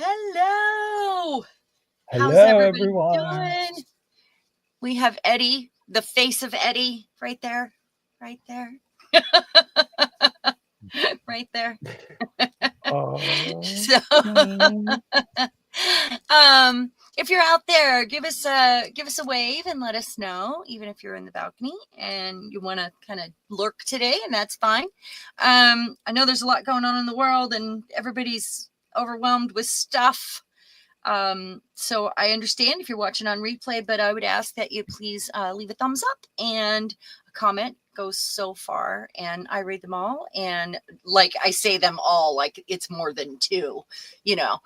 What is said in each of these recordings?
Hello. How's Hello, everybody everyone. doing? We have Eddie, the face of Eddie, right there. Right there. Right there. Oh, So if you're out there, give us a wave and let us know, even if you're in the balcony and you want to kind of lurk today, and that's fine. I know there's a lot going on in the world and everybody's overwhelmed with stuff. So I understand if you're watching on replay, but I would ask that you please leave a thumbs up, and a comment goes so far, and I read them all. And like I say them all, like it's more than two, you know.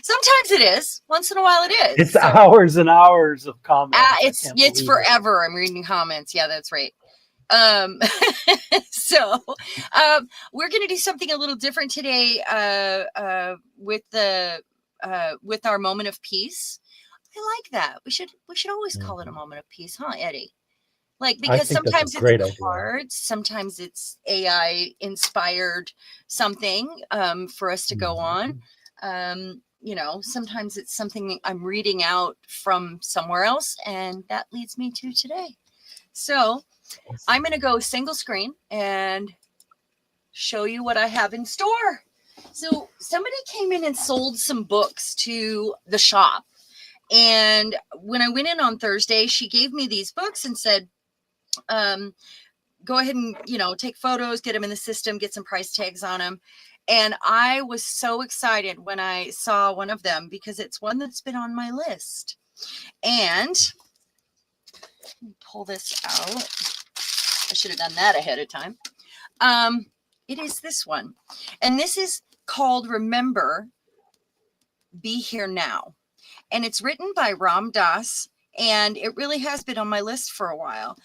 Sometimes it is. Once in a while it is. it's hours and hours of comments. It's forever. I'm reading comments. Yeah, that's right. So we're going to do something a little different today with our moment of peace. I like that. We should always call it a moment of peace, huh, Eddie? Like, because sometimes it's cards, sometimes it's AI inspired something for us to go on. You know, sometimes it's something I'm reading out from somewhere else, and that leads me to today. So I'm going to go single screen and show you what I have in store. So somebody came in and sold some books to the shop. And when I went in on Thursday, she gave me these books and said, go ahead and, take photos, get them in the system, get some price tags on them. And I was so excited when I saw one of them because it's one that's been on my list. And let me pull this out. I should have done that ahead of time. It is this one. And this is called Remember, Be Here Now. And it's written by Ram Dass. And it really has been on my list for a while.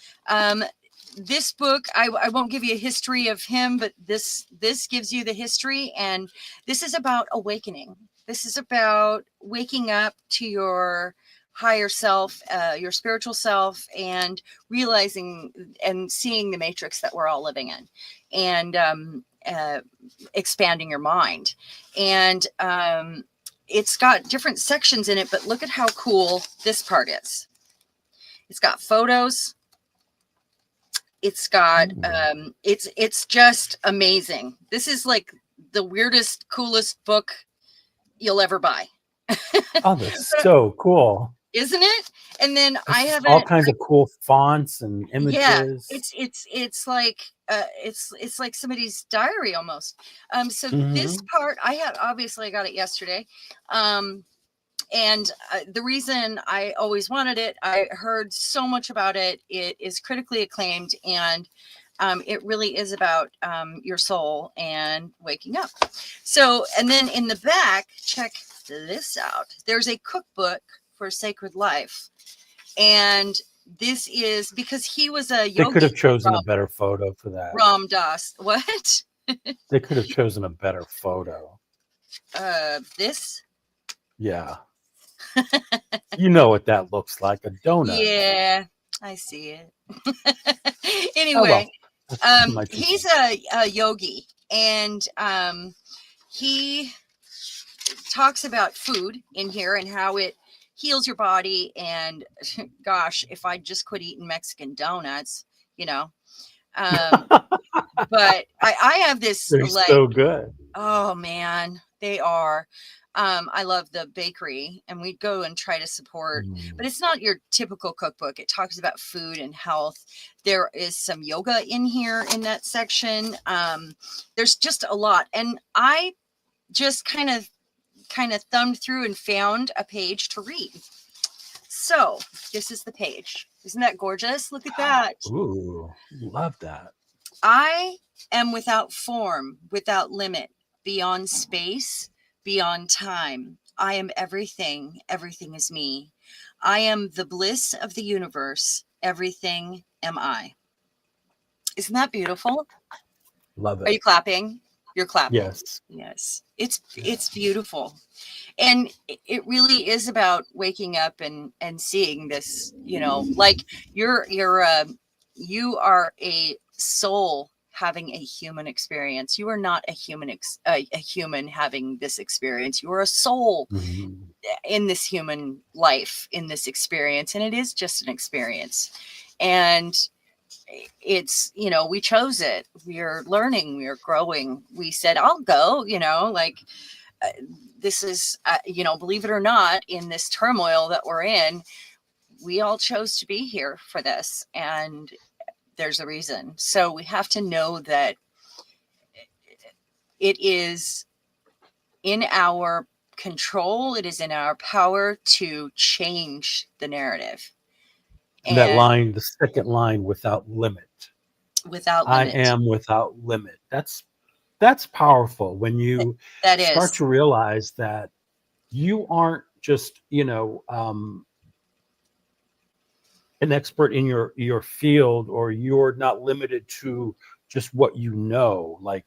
This book, I won't give you a history of him, but this gives you the history. And this is about awakening. This is about waking up to your higher self, your spiritual self, and realizing and seeing the matrix that we're all living in, and expanding your mind. And it's got different sections in it, but look at how cool this part is. It's got photos. It's got, it's just amazing. This is like the weirdest, coolest book you'll ever buy. Oh, that's so cool. Isn't it? And then I have all kinds of cool fonts and images. Yeah, it's like it's like somebody's diary almost. So this part I got it yesterday. And the reason I always wanted it, I heard so much about it. It is critically acclaimed, and it really is about your soul and waking up. So, and then in the back, check this out. There's a cookbook for Sacred Life. And this is because he was a yogi. They could have chosen a better photo for that. Ram Dass. What? They could have chosen a better photo. This? Yeah. You know what that looks like, a donut. Yeah, I see it. Anyway, he's a yogi, and he talks about food in here and how it heals your body. And gosh, if I just quit eating Mexican donuts, but I have this. They're so good. Oh man, they are. I love the bakery, and we'd go and try to support, but it's not your typical cookbook. It talks about food and health. There is some yoga in here in that section. There's just a lot. And I just kind of thumbed through and found a page to read. So this is the page. Isn't that gorgeous? Look at that. Ooh, love that. I am without form, without limit, beyond space, beyond time. I am everything. Everything is me. I am the bliss of the universe. Everything am I. Isn't that beautiful? Love it. Are you clapping? You're clapping. Yes. Yes. It's beautiful. And it really is about waking up and seeing this, like you are a soul having a human experience. You are not a human having this experience. You are a soul Mhm. in this human life, in this experience, and it is just an experience. And it's, we chose it. We are learning, we are growing. We said, I'll go, like, this is, believe it or not, in this turmoil that we're in, we all chose to be here for this, and there's a reason. So we have to know that it is in our control, it is in our power to change the narrative. And that line, the second line, without limit. Without I limit. am without limit. That's powerful when you That start is. to realize that you aren't just, an expert in your field, or you're not limited to just what you know. Like,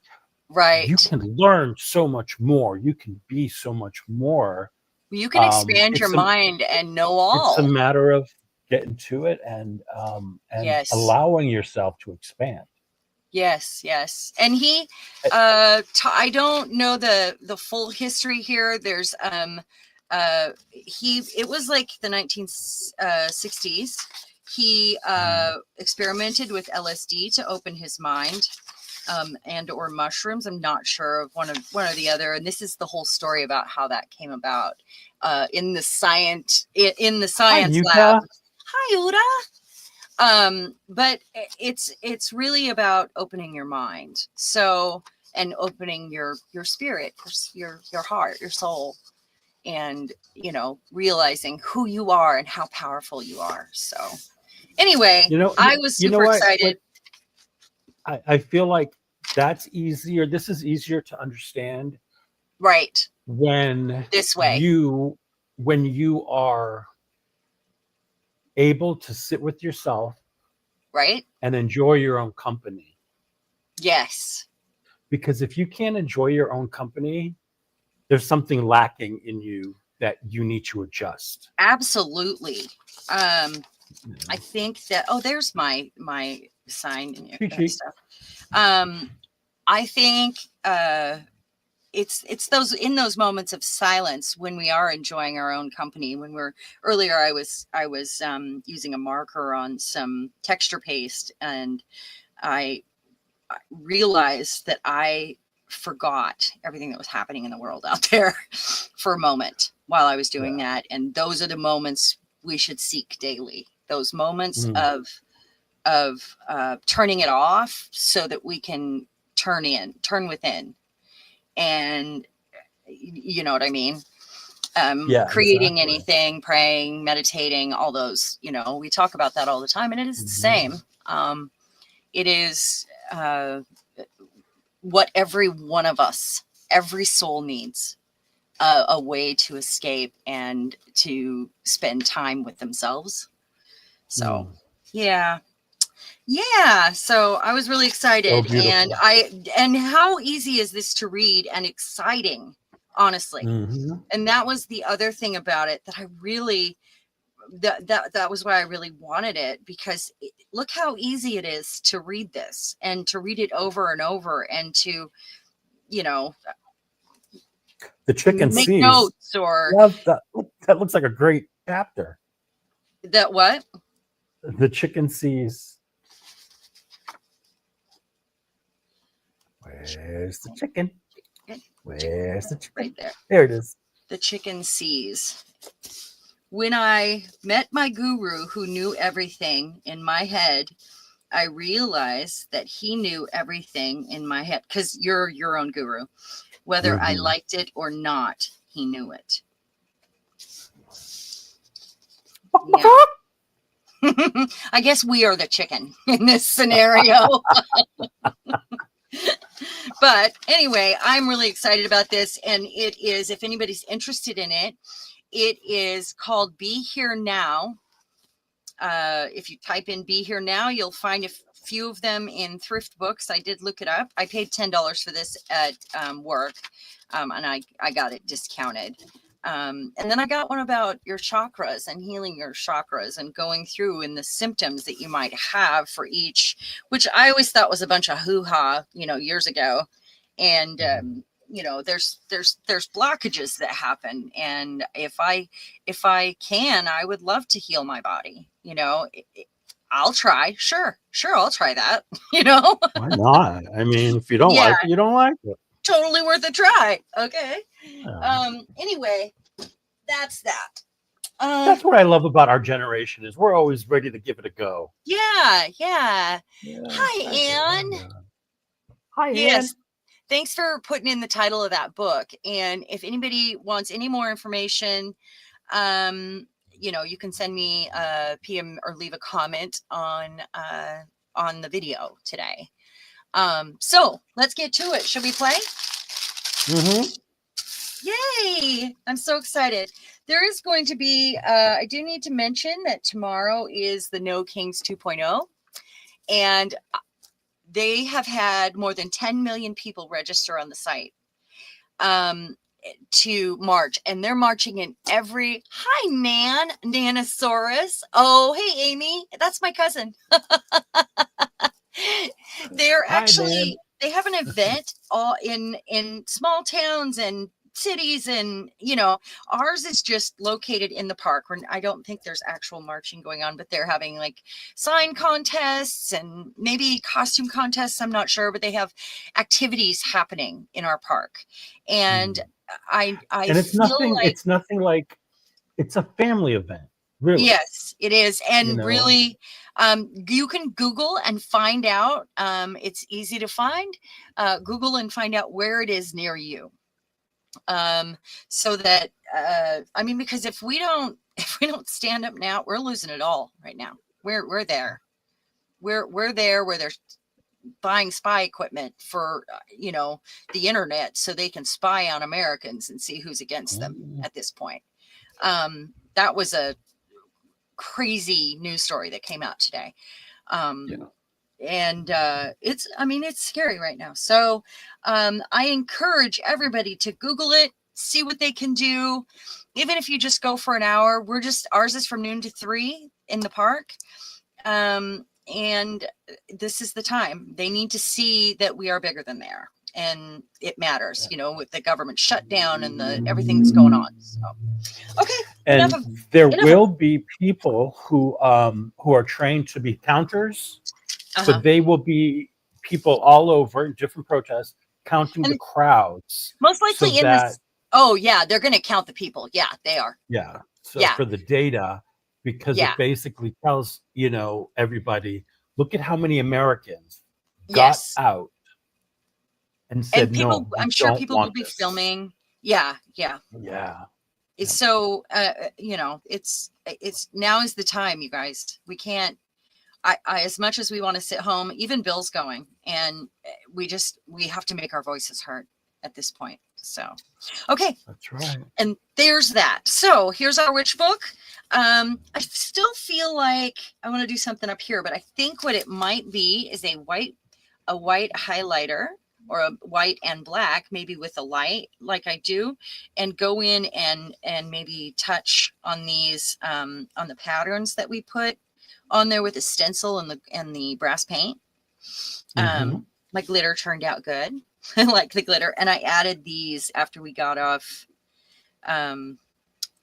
Right. you can learn so much more. You can be so much more. You can expand your mind and know all. It's a matter of getting to it and Yes. allowing yourself to expand. Yes, yes. And he, I don't know the full history here. There's, it was like the 1960s. He experimented with LSD to open his mind, and or mushrooms. I'm not sure of one or the other. And this is the whole story about how that came about in the science lab. Hi, Ura. But it's really about opening your mind. So, and opening your spirit, your heart, your soul, and, realizing who you are and how powerful you are. So anyway, I was super excited. I feel like that's easier. This is easier to understand. Right. When this way, when you are able to sit with yourself, right, and enjoy your own company. Yes. Because if you can't enjoy your own company, there's something lacking in you that you need to adjust. Absolutely. I think that, there's my sign and stuff. I think it's those moments of silence when we are enjoying our own company. When earlier I was using a marker on some texture paste, and I realized that I forgot everything that was happening in the world out there for a moment while I was doing that. And those are the moments we should seek daily. Those moments of turning it off so that we can turn within. And you know what I mean? Creating anything, praying, meditating, all those, we talk about that all the time, and it is the same. It is what every one of us, every soul needs, a way to escape and to spend time with themselves. So, yeah. So I was really excited, and how easy is this to read and exciting, honestly. And that was the other thing about it that I really, that was why I really wanted it, because look how easy it is to read this and to read it over and over, and to, the chicken make sees notes or that looks like a great chapter. That what? The chicken sees. Where's the chicken? Where's the chicken? Right there. There it is. The chicken sees. When I met my guru who knew everything in my head, I realized that he knew everything in my head, because you're your own guru. Whether I liked it or not, he knew it. Yeah. I guess we are the chicken in this scenario. But anyway, I'm really excited about this. And it is, if anybody's interested in it, it is called Be Here Now. If you type in Be Here Now, you'll find a few of them in thrift books. I did look it up. I paid $10 for this at work, and I got it discounted. And then I got one about your chakras and healing your chakras and going through and the symptoms that you might have for each, which I always thought was a bunch of hoo-ha, years ago. And there's blockages that happen, and if I can, I would love to heal my body. I'll try. Sure, I'll try that. Why not? I mean, if you don't Yeah. like it, you don't like it. Totally worth a try. Okay. Yeah. Anyway, that's that. That's what I love about our generation is we're always ready to give it a go. Yeah. Yeah, Hi, Anne. Hi, Anne. Yes. Thanks for putting in the title of that book. And if anybody wants any more information, you can send me a PM or leave a comment on the video today. So let's get to it. Should we play? Mm-hmm. Yay! I'm so excited. There is going to be, I do need to mention that tomorrow is the No Kings 2.0, and they have had more than 10 million people register on the site to march, and they're marching in every, hi, Nanosaurus. Oh, hey, Amy, that's my cousin. They're actually, they have an event all in small towns and cities, and ours is just located in the park. I don't think there's actual marching going on, but they're having like sign contests and maybe costume contests, I'm not sure, but they have activities happening in our park. And I and it's nothing like it's a family event, really. Yes, it is. And really, you can Google and find out. It's easy to find. Google and find out where it is near you. So that because if we don't stand up now, we're losing it all right now. We're there. We're there where they're buying spy equipment for the internet so they can spy on Americans and see who's against them at this point. That was a crazy news story that came out today. And it's scary right now. So I encourage everybody to Google it, see what they can do. Even if you just go for an hour, ours is from noon to 3 in the park. And this is the time. They need to see that we are bigger than they are. And it matters, with the government shutdown and everything that's going on. So, okay. And there will be people who are trained to be counters. So they will be people all over different protests counting the crowds. Most likely this. Oh yeah, they're going to count the people. Yeah, they are. Yeah. So for the data, because it basically tells everybody, look at how many Americans got out and said people, no. I'm sure people will be filming. Yeah. So it's now is the time, you guys. We can't. I as much as we want to sit home, even Bill's going, and we have to make our voices heard at this point. So, okay. That's right. And there's that. So here's our witch book. I still feel like I want to do something up here, but I think what it might be is a white highlighter, or a white and black, maybe with a light like I do, and go in and maybe touch on these, on the patterns that we put on there with the stencil and the brass paint. My glitter turned out good. I like the glitter, and I added these after we got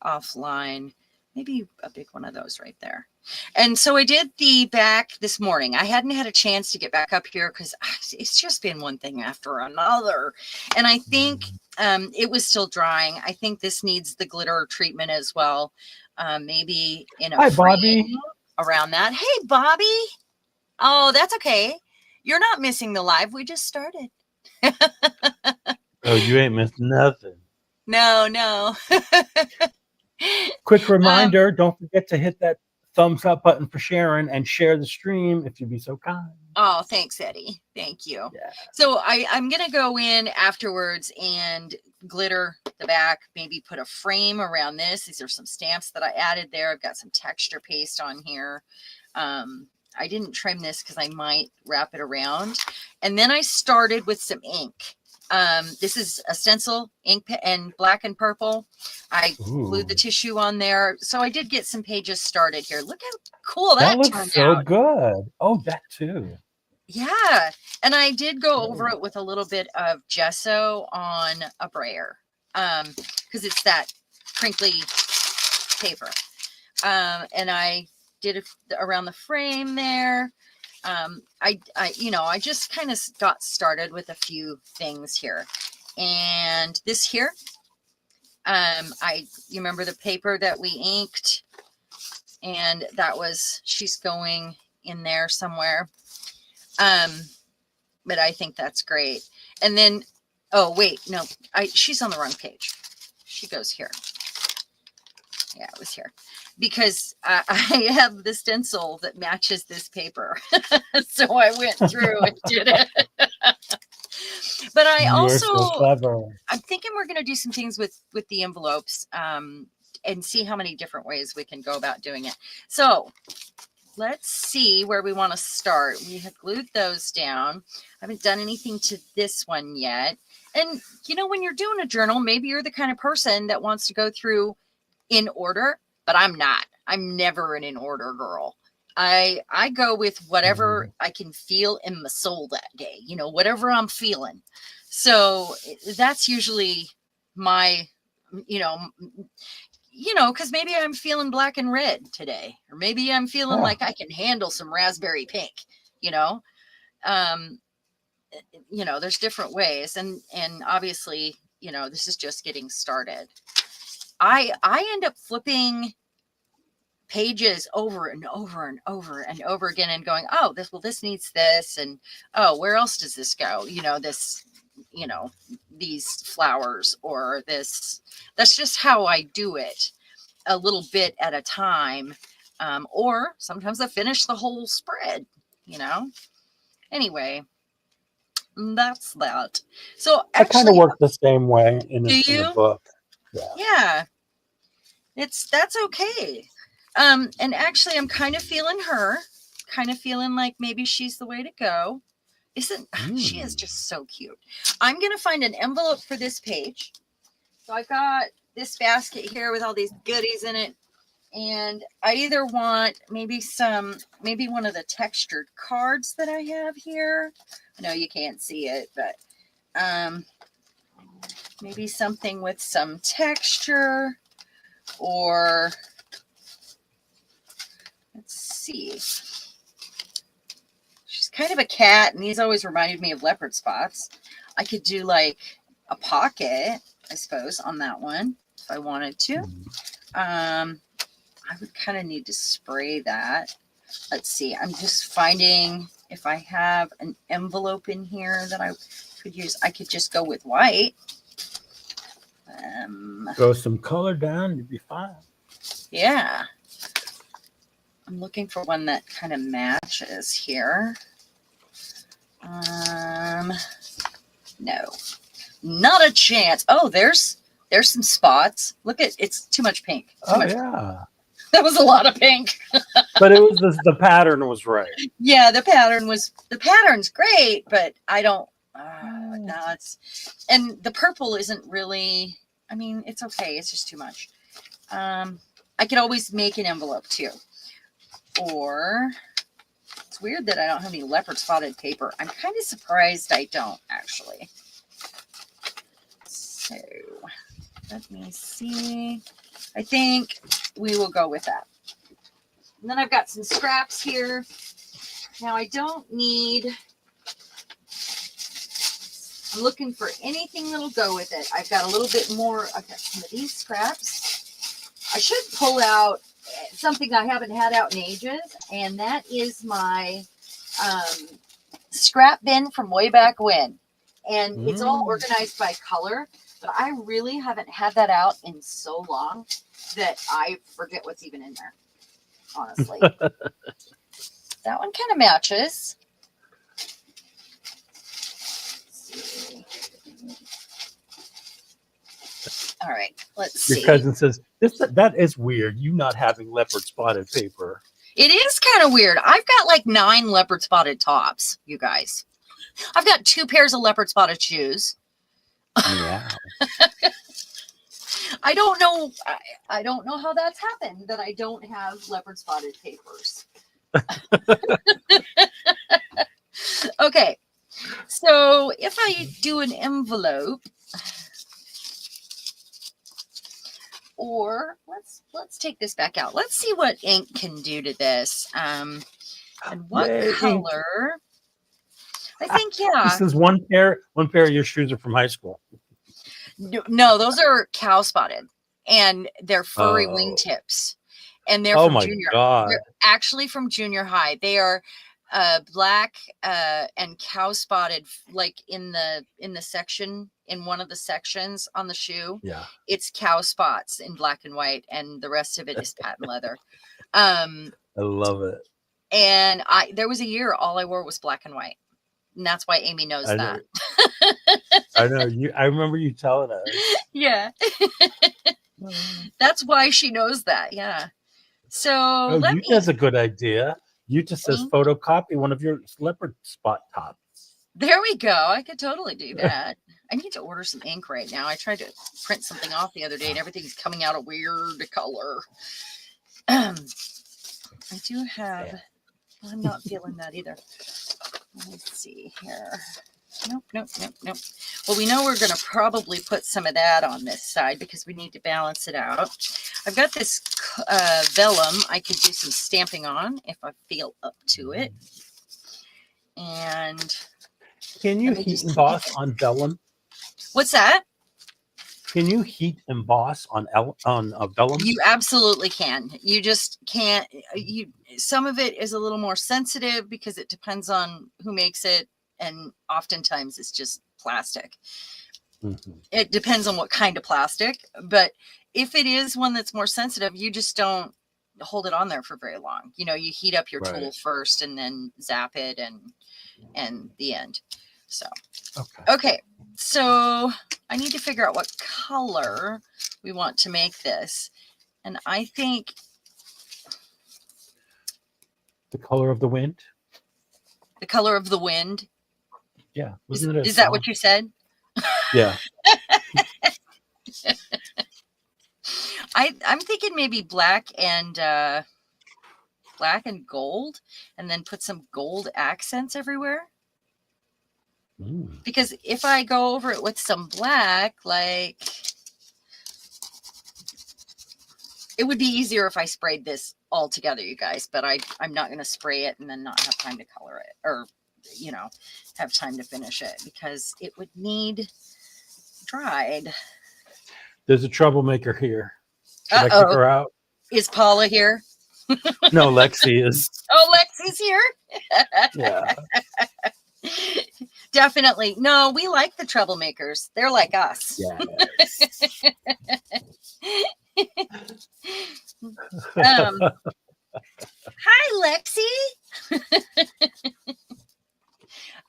offline. Maybe a big one of those right there. And so I did the back this morning. I hadn't had a chance to get back up here because it's just been one thing after another. And I think it was still drying. I think this needs the glitter treatment as well. Maybe in a frame Bobby. Around that. Hey, Bobby. Oh, that's okay. You're not missing the live. We just started. Oh, you ain't missed nothing. No. Quick reminder, don't forget to hit that thumbs up button for Sharon and share the stream if you'd be so kind. Oh, thanks, Eddie. Thank you. Yeah. So I'm going to go in afterwards and glitter the back, maybe put a frame around this. These are some stamps that I added there. I've got some texture paste on here. I didn't trim this because I might wrap it around. And then I started with some ink. This is a stencil, ink and black and purple. I glued the tissue on there. So I did get some pages started here. Look how cool that looks turned so out. good. Oh, that too. Yeah. And I did go over it with a little bit of gesso on a brayer. Because it's that crinkly paper. And I did it around the frame there. I just kind of got started with a few things here. And this here, you remember the paper that we inked, and that was, she's going in there somewhere. But I think that's great. And then, oh wait, no, she's on the wrong page. She goes here. Yeah, it was here. Because I have the stencil that matches this paper. So I went through and did it. But I also, so clever. I'm thinking we're going to do some things with the envelopes and see how many different ways we can go about doing it. So let's see where we want to start. We have glued those down. I haven't done anything to this one yet. And, when you're doing a journal, maybe you're the kind of person that wants to go through in order, but I'm not. I'm never an in order girl. I go with whatever I can feel in my soul that day, whatever I'm feeling. So that's usually my, because maybe I'm feeling black and red today, or maybe I'm feeling like I can handle some raspberry pink, there's different ways. And obviously, this is just getting started. I end up flipping pages over and over and over and over again and going, oh, this needs this. And, oh, where else does this go? These flowers or this. That's just how I do it, a little bit at a time. Or sometimes I finish the whole spread, Anyway, that's that. So I kind of work the same way in the book. Yeah. That's okay. And actually I'm kind of feeling like maybe she's the way to go. She is just so cute. I'm going to find an envelope for this page. So I've got this basket here with all these goodies in it. And I either want maybe one of the textured cards that I have here. I know you can't see it, but maybe something with some texture, or let's see. She's kind of a cat, and these always reminded me of leopard spots. I could do like a pocket, I suppose, on that one if I wanted to. I would kind of need to spray that. Let's see. I'm just finding if I have an envelope in here that I could use. I could just go with white. Throw some color down, you'd be fine. Yeah. I'm looking for one that kind of matches here. No, not a chance. Oh, there's some spots. Look at, it's too much pink. Yeah. That was a lot of pink. But it was the pattern was right. Yeah, the pattern's great, but I don't, no, and the purple isn't really, it's okay. It's just too much. I could always make an envelope too. Or it's weird that I don't have any leopard spotted paper. I'm kind of surprised I don't actually. So let me see. I think we will go with that. And then I've got some scraps here. Now I don't need, I'm looking for anything that'll go with it. I've got a little bit more. I've got some of these scraps. I should pull out something I haven't had out in ages, and that is my scrap bin from way back when. And it's all organized by color, but I really haven't had that out in so long that I forget what's even in there, honestly. That one kind of matches. All right, let's see. Your cousin says, that is weird, you not having leopard spotted paper. It is kind of weird. I've got like 9 leopard spotted tops, you guys. I've got 2 pairs of leopard spotted shoes. Yeah. I don't know. I don't know how that's happened that I don't have leopard spotted papers. Okay. So if I do an envelope, or let's take this back out. Let's see what ink can do to this. And what Yay, ink. color? I think, yeah. This is one pair of your shoes are from high school. No, those are cow spotted, and they're furry wingtips, and they're from junior. They're actually from junior high. They are black and cow spotted, like in the section, in one of the sections on the shoe. Yeah, it's cow spots in black and white, and the rest of it is patent leather. I love it. And there was a year all I wore was black and white. And that's why Amy knows that. I know you. I remember you telling us. Yeah. That's why she knows that. Yeah. So that's a good idea. You just says photocopy one of your leopard spot tops. There we go. I could totally do that. I need to order some ink right now. I tried to print something off the other day and everything's coming out a weird color. I do have. Yeah. I'm not feeling that either. Let's see here. Nope. Well, we know we're going to probably put some of that on this side because we need to balance it out. I've got this vellum I could do some stamping on if I feel up to it. And can you heat emboss on vellum? What's that? Can you heat emboss on vellum? You absolutely can. You just can't. Some of it is a little more sensitive because it depends on who makes it, and oftentimes it's just plastic. Mm-hmm. It depends on what kind of plastic, but if it is one that's more sensitive, you just don't hold it on there for very long. You heat up your tool first and then zap it and the end. So, okay. So I need to figure out what color we want to make this. And I think the color of the wind. The color of the wind. Yeah. Is that what you said? Yeah. I'm thinking maybe black and gold, and then put some gold accents everywhere. Because if I go over it with some black, like, it would be easier if I sprayed this all together, you guys, but I'm not going to spray it and then not have time to color it, or, have time to finish it, because it would need dried. There's a troublemaker here. Should I kick her out? Is Paula here? No, Lexi is. Oh, Lexi's here? Yeah. Definitely. No, we like the troublemakers. They're like us. Yes. Hi, Lexi.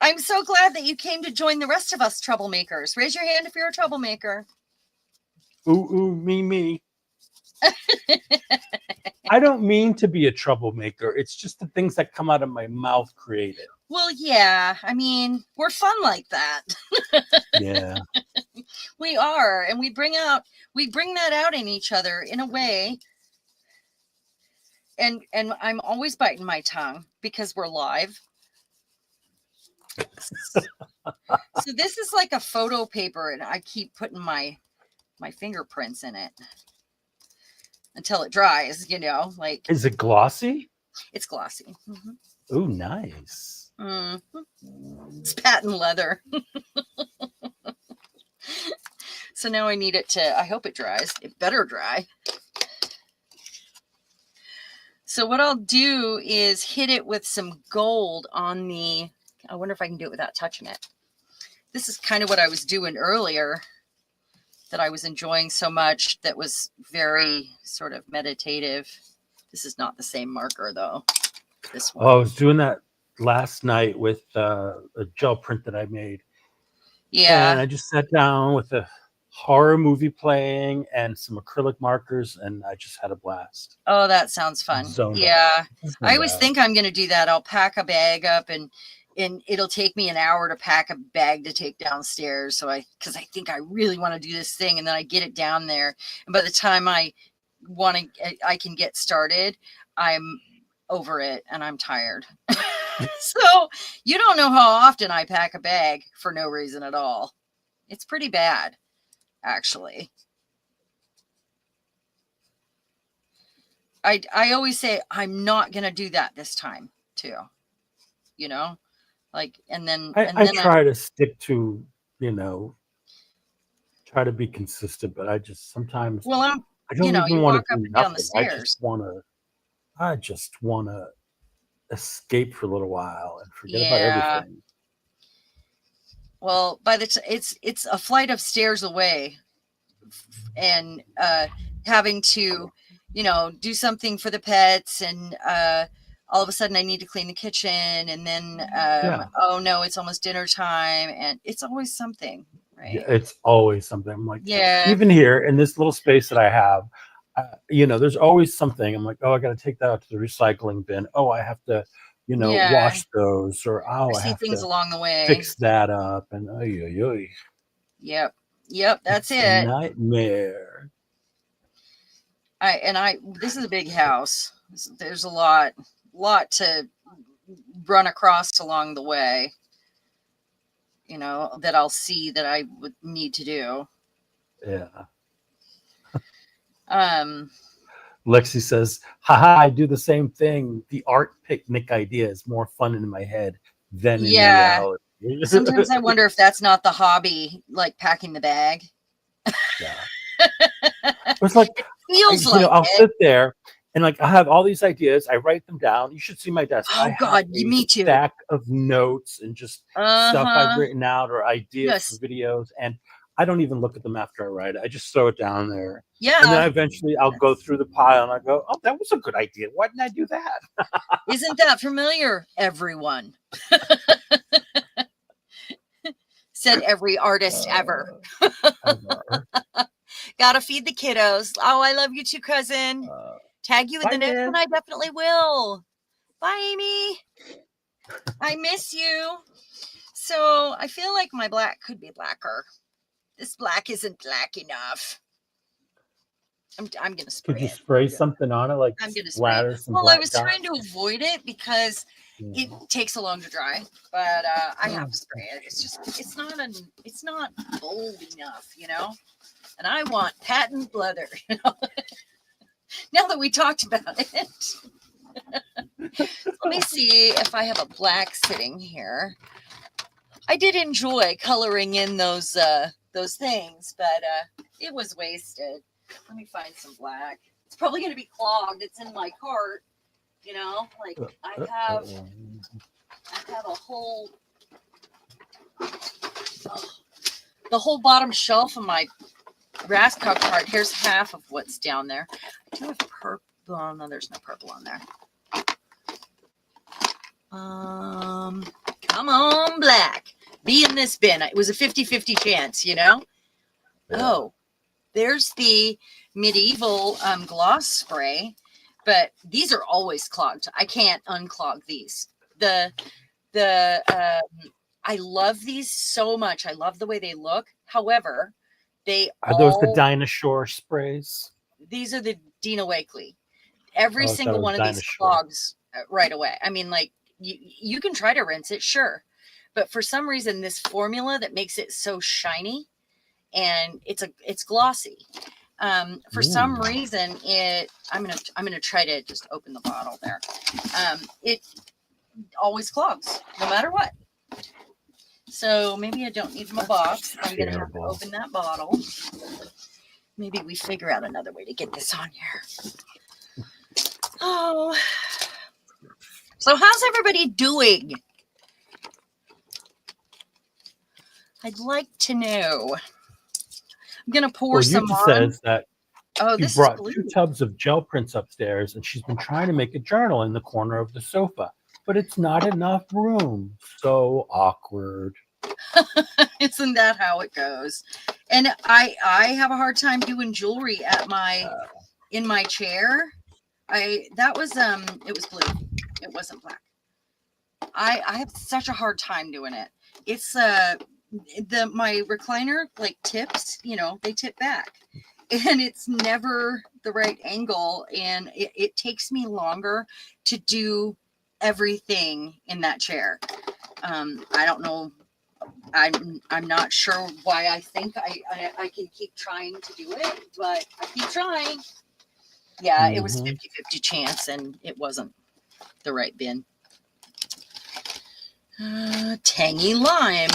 I'm so glad that you came to join the rest of us troublemakers. Raise your hand if you're a troublemaker. Ooh, me. I don't mean to be a troublemaker. It's just the things that come out of my mouth create it. Well, yeah. I mean, we're fun like that. Yeah. We are. And we bring that out in each other in a way. And I'm always biting my tongue because we're live. So this is like a photo paper, and I keep putting my fingerprints in it until it dries, like. Is it glossy? It's glossy. Mm-hmm. Oh, nice. Mm-hmm. It's patent leather. So now I need it to, I hope it dries. It better dry. So what I'll do is hit it with some gold on the, I wonder if I can do it without touching it. This is kind of what I was doing earlier that I was enjoying so much, that was very sort of meditative. This is not the same marker though. This one. Oh, I was doing that last night with a gel print that I made. Yeah. And I just sat down with a horror movie playing and some acrylic markers, and I just had a blast. Oh, that sounds fun. Yeah. I always think I'm going to do that. I'll pack a bag up and and it'll take me an hour to pack a bag to take downstairs. Because I think I really want to do this thing, and then I get it down there, and by the time I can get started, I'm over it and I'm tired. So you don't know how often I pack a bag for no reason at all. It's pretty bad, actually. I always say I'm not gonna do that this time too. Like, and then I try to stick to, try to be consistent, but I just sometimes well, I don't you even want walk to up do and down the nothing. stairs. I just wanna escape for a little while and forget about Yeah. everything. Well, it's a flight of stairs away, and having to, do something for the pets, and all of a sudden I need to clean the kitchen, and then oh no, it's almost dinner time, and it's always something, right? Yeah, it's always something. I'm like, Yeah. even here in this little space that I have, there's always something. I'm like, oh, I got to take that out to the recycling bin. Oh, I have to, Yeah. wash those, or I I see have things to along the way. fix that up, and Yep, that's it's it. a nightmare. This is a big house. There's a lot to run across along the way, that I'll see that I would need to do. Yeah. Lexi says, haha, I do the same thing. The art picnic idea is more fun in my head than in reality. Sometimes I wonder if that's not the hobby, like packing the bag. Yeah. It's like, I'll sit there and like I have all these ideas. I write them down. You should see my desk. Oh God, me too. Stack of notes and just stuff I've written out or ideas for videos, and I don't even look at them after I write it. I just throw it down there. Yeah. And then eventually I'll go through the pile and I go, oh, that was a good idea. Why didn't I do that? Isn't that familiar, everyone? Said every artist ever. Gotta feed the kiddos. Oh, I love you too, cousin. Tag you in the next one. I definitely will. Bye, Amy. I miss you. So I feel like my black could be blacker. This black isn't black enough. I'm gonna spray. Could you spray something on it, like I'm gonna splatter some? Well, I was trying to avoid it because it takes so long to dry, but I have to spray it. It's not bold enough, And I want patent leather. Now that we talked about it, let me see if I have a black sitting here. I did enjoy coloring in those things, but it was wasted. Let me find some black. It's probably going to be clogged. It's in my cart, Like I have a whole the whole bottom shelf of my Rascal cart. Here's half of what's down there. I do have purple. Oh, no, there's no purple on there. Come on, black. Be in this bin. It was a 50-50 chance, Yeah. Oh, there's the medieval gloss spray, but these are always clogged. I can't unclog these. I love these so much. I love the way they look. However, are those the Dinosaur sprays? These are the Dina Wakley. Every single one of these clogs right away. I mean, like you can try to rinse it, sure, but for some reason, this formula that makes it so shiny and it's glossy. For some reason, I'm gonna try to just open the bottle there. It always clogs, no matter what. So maybe I don't need my box. I'm going to have to open that bottle. Maybe we figure out another way to get this on here. Oh. So how's everybody doing? I'd like to know. I'm going to pour some on. Says that she brought 2 tubs of gel prints upstairs, and she's been trying to make a journal in the corner of the sofa, but it's not enough room. So awkward. Isn't that how it goes? And I have a hard time doing jewelry at in my chair. It was blue. It wasn't black. I have such a hard time doing it. It's my recliner like tips, they tip back, and it's never the right angle, and it takes me longer to do everything in that chair. I don't know. I'm not sure why I think I can keep trying to do it, but I keep trying. Yeah, it was 50-50 chance, and it wasn't the right bin. Tangy lime.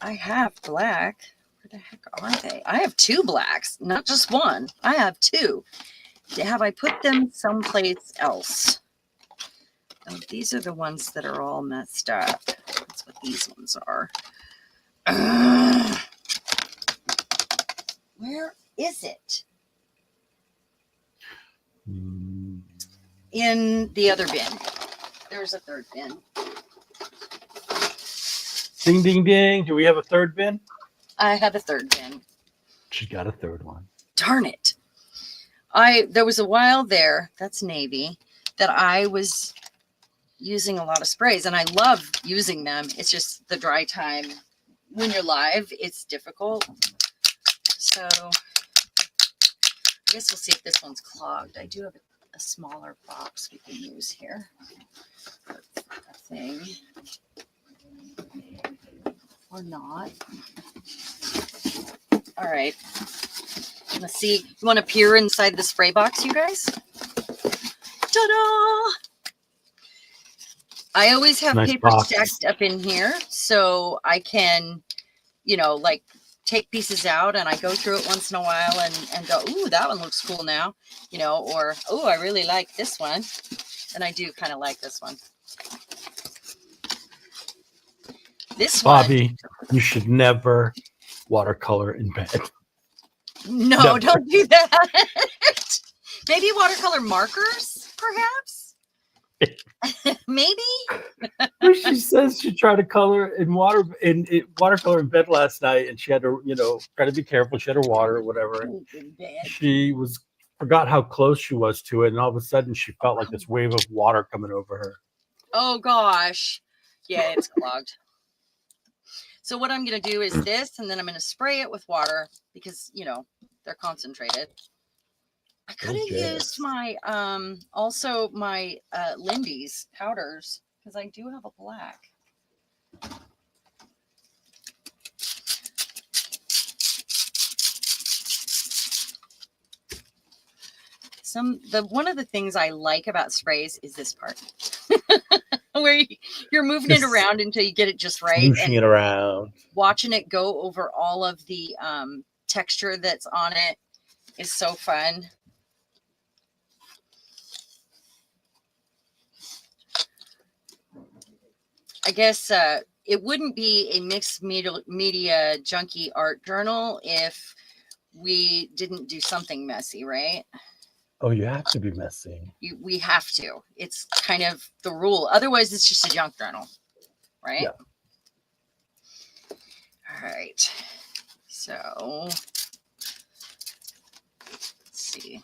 I have black. Where the heck are they? I have 2 blacks, not just one. I have 2. Have I put them someplace else? Oh, these are the ones that are all messed up. That's what these ones are. Where is it? In the other bin. There's a 3rd bin. Ding, ding, ding. Do we have a 3rd bin? I have a 3rd bin. She got a 3rd one. Darn it. There was a while there, that's navy, that I was using a lot of sprays, and I love using them. It's just the dry time when you're live, it's difficult. So I guess we'll see if this one's clogged. I do have a smaller box we can use here. A thing. Or not. All right. Let's see. You want to peer inside the spray box, you guys? Ta-da! I always have Nice paper box. stacked up in here, so I can, like take pieces out, and I go through it once in a while and go, ooh, that one looks cool now, or, oh, I really like this one. And I do kind of like this one. This Bobby, one. you should never watercolor in bed. No, Never. Don't do that. Maybe watercolor markers, perhaps? Maybe? She says she tried to color in watercolor in bed last night, and she had to, try to be careful. She had her water or whatever. She forgot how close she was to it, and all of a sudden she felt like this wave of water coming over her. Oh gosh. Yeah, it's clogged. So what I'm going to do is this, and then I'm going to spray it with water because, they're concentrated. I could have used my, also my Lindy's powders, because I do have a black. One of the things I like about sprays is this part. Where you're moving it around until you get it just right. Smooshing it around. Watching it go over all of the texture that's on it is so fun. I guess it wouldn't be a mixed media junkie art journal if we didn't do something messy, right? Oh, you have to be messy. We have to. It's kind of the rule. Otherwise, it's just a junk journal, right? Yeah. All right. So, let's see.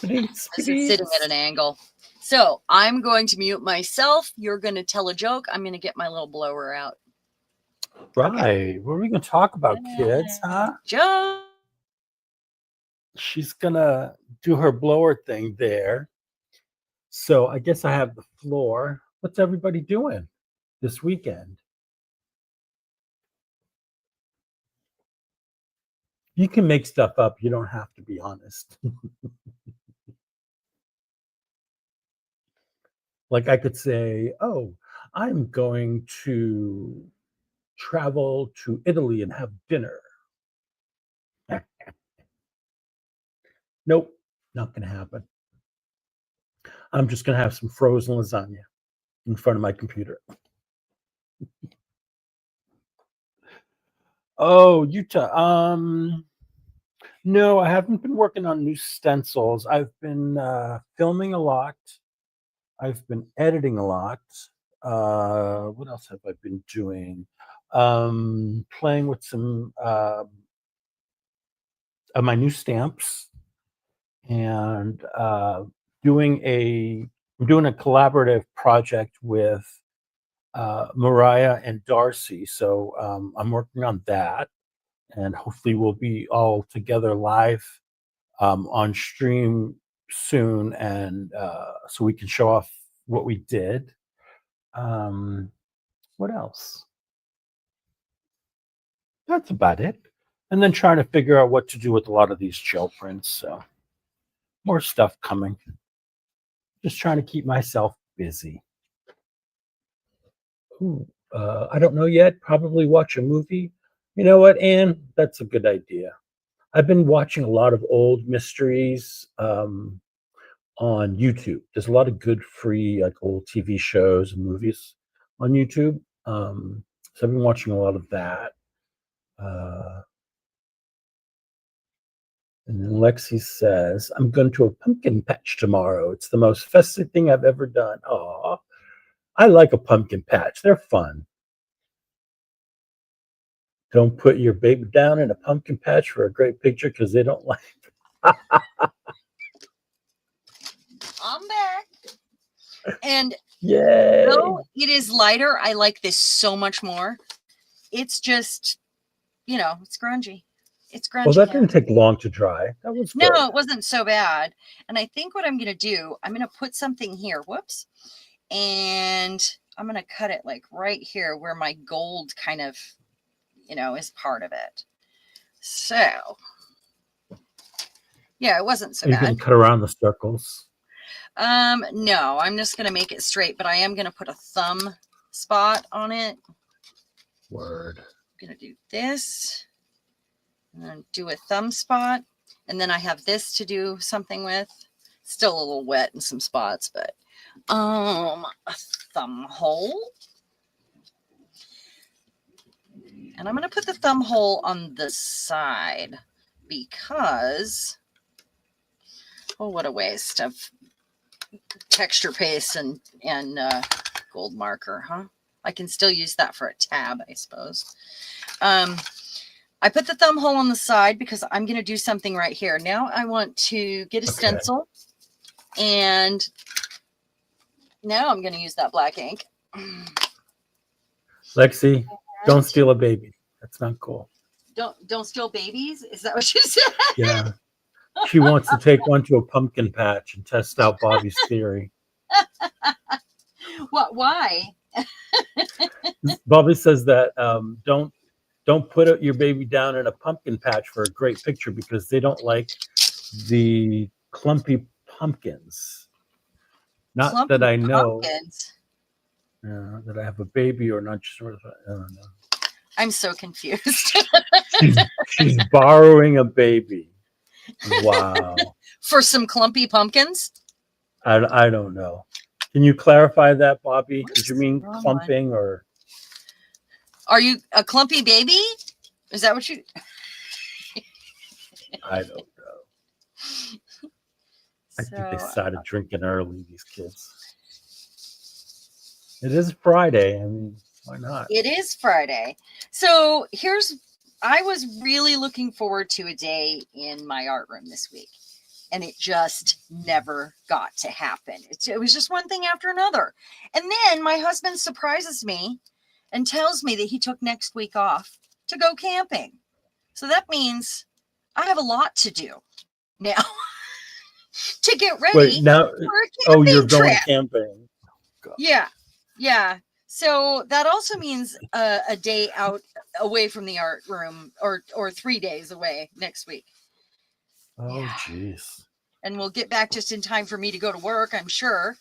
This is sitting at an angle. So, I'm going to mute myself. You're going to tell a joke. I'm going to get my little blower out. Right. Okay. What are we going to talk about, kids, huh? Joke. She's going to do her blower thing there. So I guess I have the floor. What's everybody doing this weekend? You can make stuff up. You don't have to be honest. Like I could say, oh, I'm going to travel to Italy and have dinner. Nope, not going to happen. I'm just going to have some frozen lasagna in front of my computer. Oh, Utah. No, I haven't been working on new stencils. I've been filming a lot. I've been editing a lot. What else have I been doing? Playing with some of my new stamps. and I'm doing a collaborative project with Mariah and Darcy. So I'm working on that, and hopefully we'll be all together live on stream soon, and so we can show off what we did. What else? That's about it. And then trying to figure out what to do with a lot of these gel prints. So more stuff coming. Just trying to keep myself busy. Ooh, I don't know yet. Probably watch a movie. You know what, Anne? That's a good idea. I've been watching a lot of old mysteries on YouTube. There's a lot of good free like old TV shows and movies on YouTube. So I've been watching a lot of that. And then Lexi says, I'm going to a pumpkin patch tomorrow. It's the most festive thing I've ever done. Aw, I like a pumpkin patch. They're fun. Don't put your baby down in a pumpkin patch for a great picture because they don't like it. I'm back. And Yay. though it is lighter, I like this so much more. It's just, it's grungy. It's grungy. Well, that didn't take long to dry. That was good. No, it wasn't so bad. And I think what I'm going to do, I'm going to put something here. Whoops. And I'm going to cut it like right here where my gold kind of, is part of it. So, yeah, it wasn't so Are you bad. going to cut around the circles? No, I'm just going to make it straight, but I am going to put a thumb spot on it. Word. I'm going to do this. And then do a thumb spot. And then I have this to do something with. Still a little wet in some spots, but a thumb hole. And I'm going to put the thumb hole on the side because, oh, what a waste of texture paste and gold marker, huh? I can still use that for a tab, I suppose. I put the thumb hole on the side because I'm going to do something right here. Now I want to get a stencil, and now I'm going to use that black ink. Lexi, don't steal a baby. That's not cool. Don't steal babies? Is that what you said? Yeah. She wants to take one to a pumpkin patch and test out Bobby's theory. What? Why? Bobby says that don't put your baby down in a pumpkin patch for a great picture because they don't like the clumpy pumpkins. Not Clumpy that I know. Pumpkins. That I have a baby or not. Just sort of, I don't know. I'm so confused. she's borrowing a baby. Wow. For some clumpy pumpkins? I don't know. Can you clarify that, Bobby? Did you mean clumping or? Are you a clumpy baby? Is that what you? I don't know. I think they started drinking early, these kids. It is Friday. I mean, why not? It is Friday. So I was really looking forward to a day in my art room this week. And it just never got to happen. It was just one thing after another. And then my husband surprises me and tells me that he took next week off to go camping. So that means I have a lot to do now to get ready. Wait, now, for a camping you're going trip. camping. God. Yeah. So that also means a day out away from the art room or 3 days away next week. Oh, jeez. And we'll get back just in time for me to go to work, I'm sure.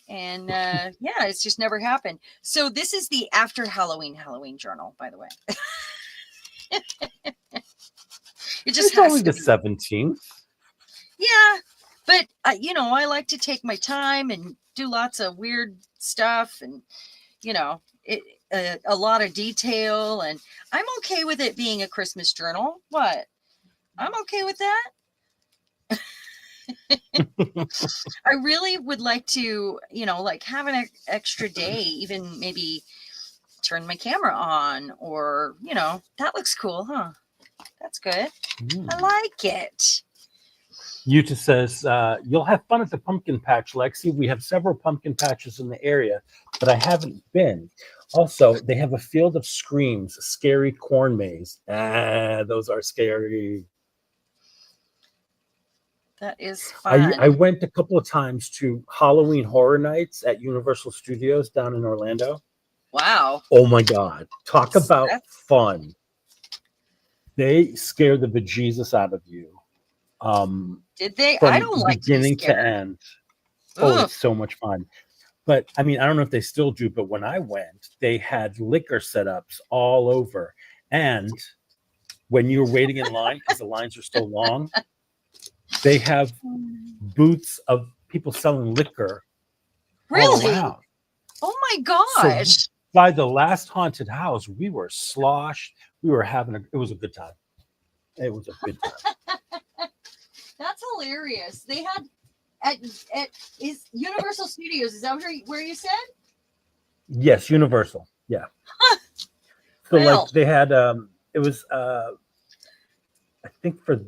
And it's just never happened. So this is the after Halloween journal, by the way. It's only the 17th. Yeah, but I like to take my time and do lots of weird stuff, and a lot of detail. And I'm okay with it being a Christmas journal. What? I'm okay with that. I really would like to, have an extra day, even maybe turn my camera on, or, that looks cool, huh? That's good. I like it. Yuta says, you'll have fun at the pumpkin patch, Lexi. We have several pumpkin patches in the area, but I haven't been. Also, they have a field of screams, a scary corn maze. Those are scary. That is fun. I went a couple of times to Halloween Horror Nights at Universal Studios down in Orlando. Wow. Oh my God. Talk about fun. They scare the bejesus out of you. Did they? From I don't like beginning to be to scared. end. Oh, it's so much fun. But I mean, I don't know if they still do, but when I went, they had liquor setups all over. And when you were waiting in line, because the lines are so long, they have booths of people selling liquor all Really? around. Oh my gosh. So by the last haunted house, we were sloshed. We were it was a good time. It was a good time. That's hilarious. They had at is Universal Studios. Is that where you said? Yes, Universal. Yeah. So like they had it was I think for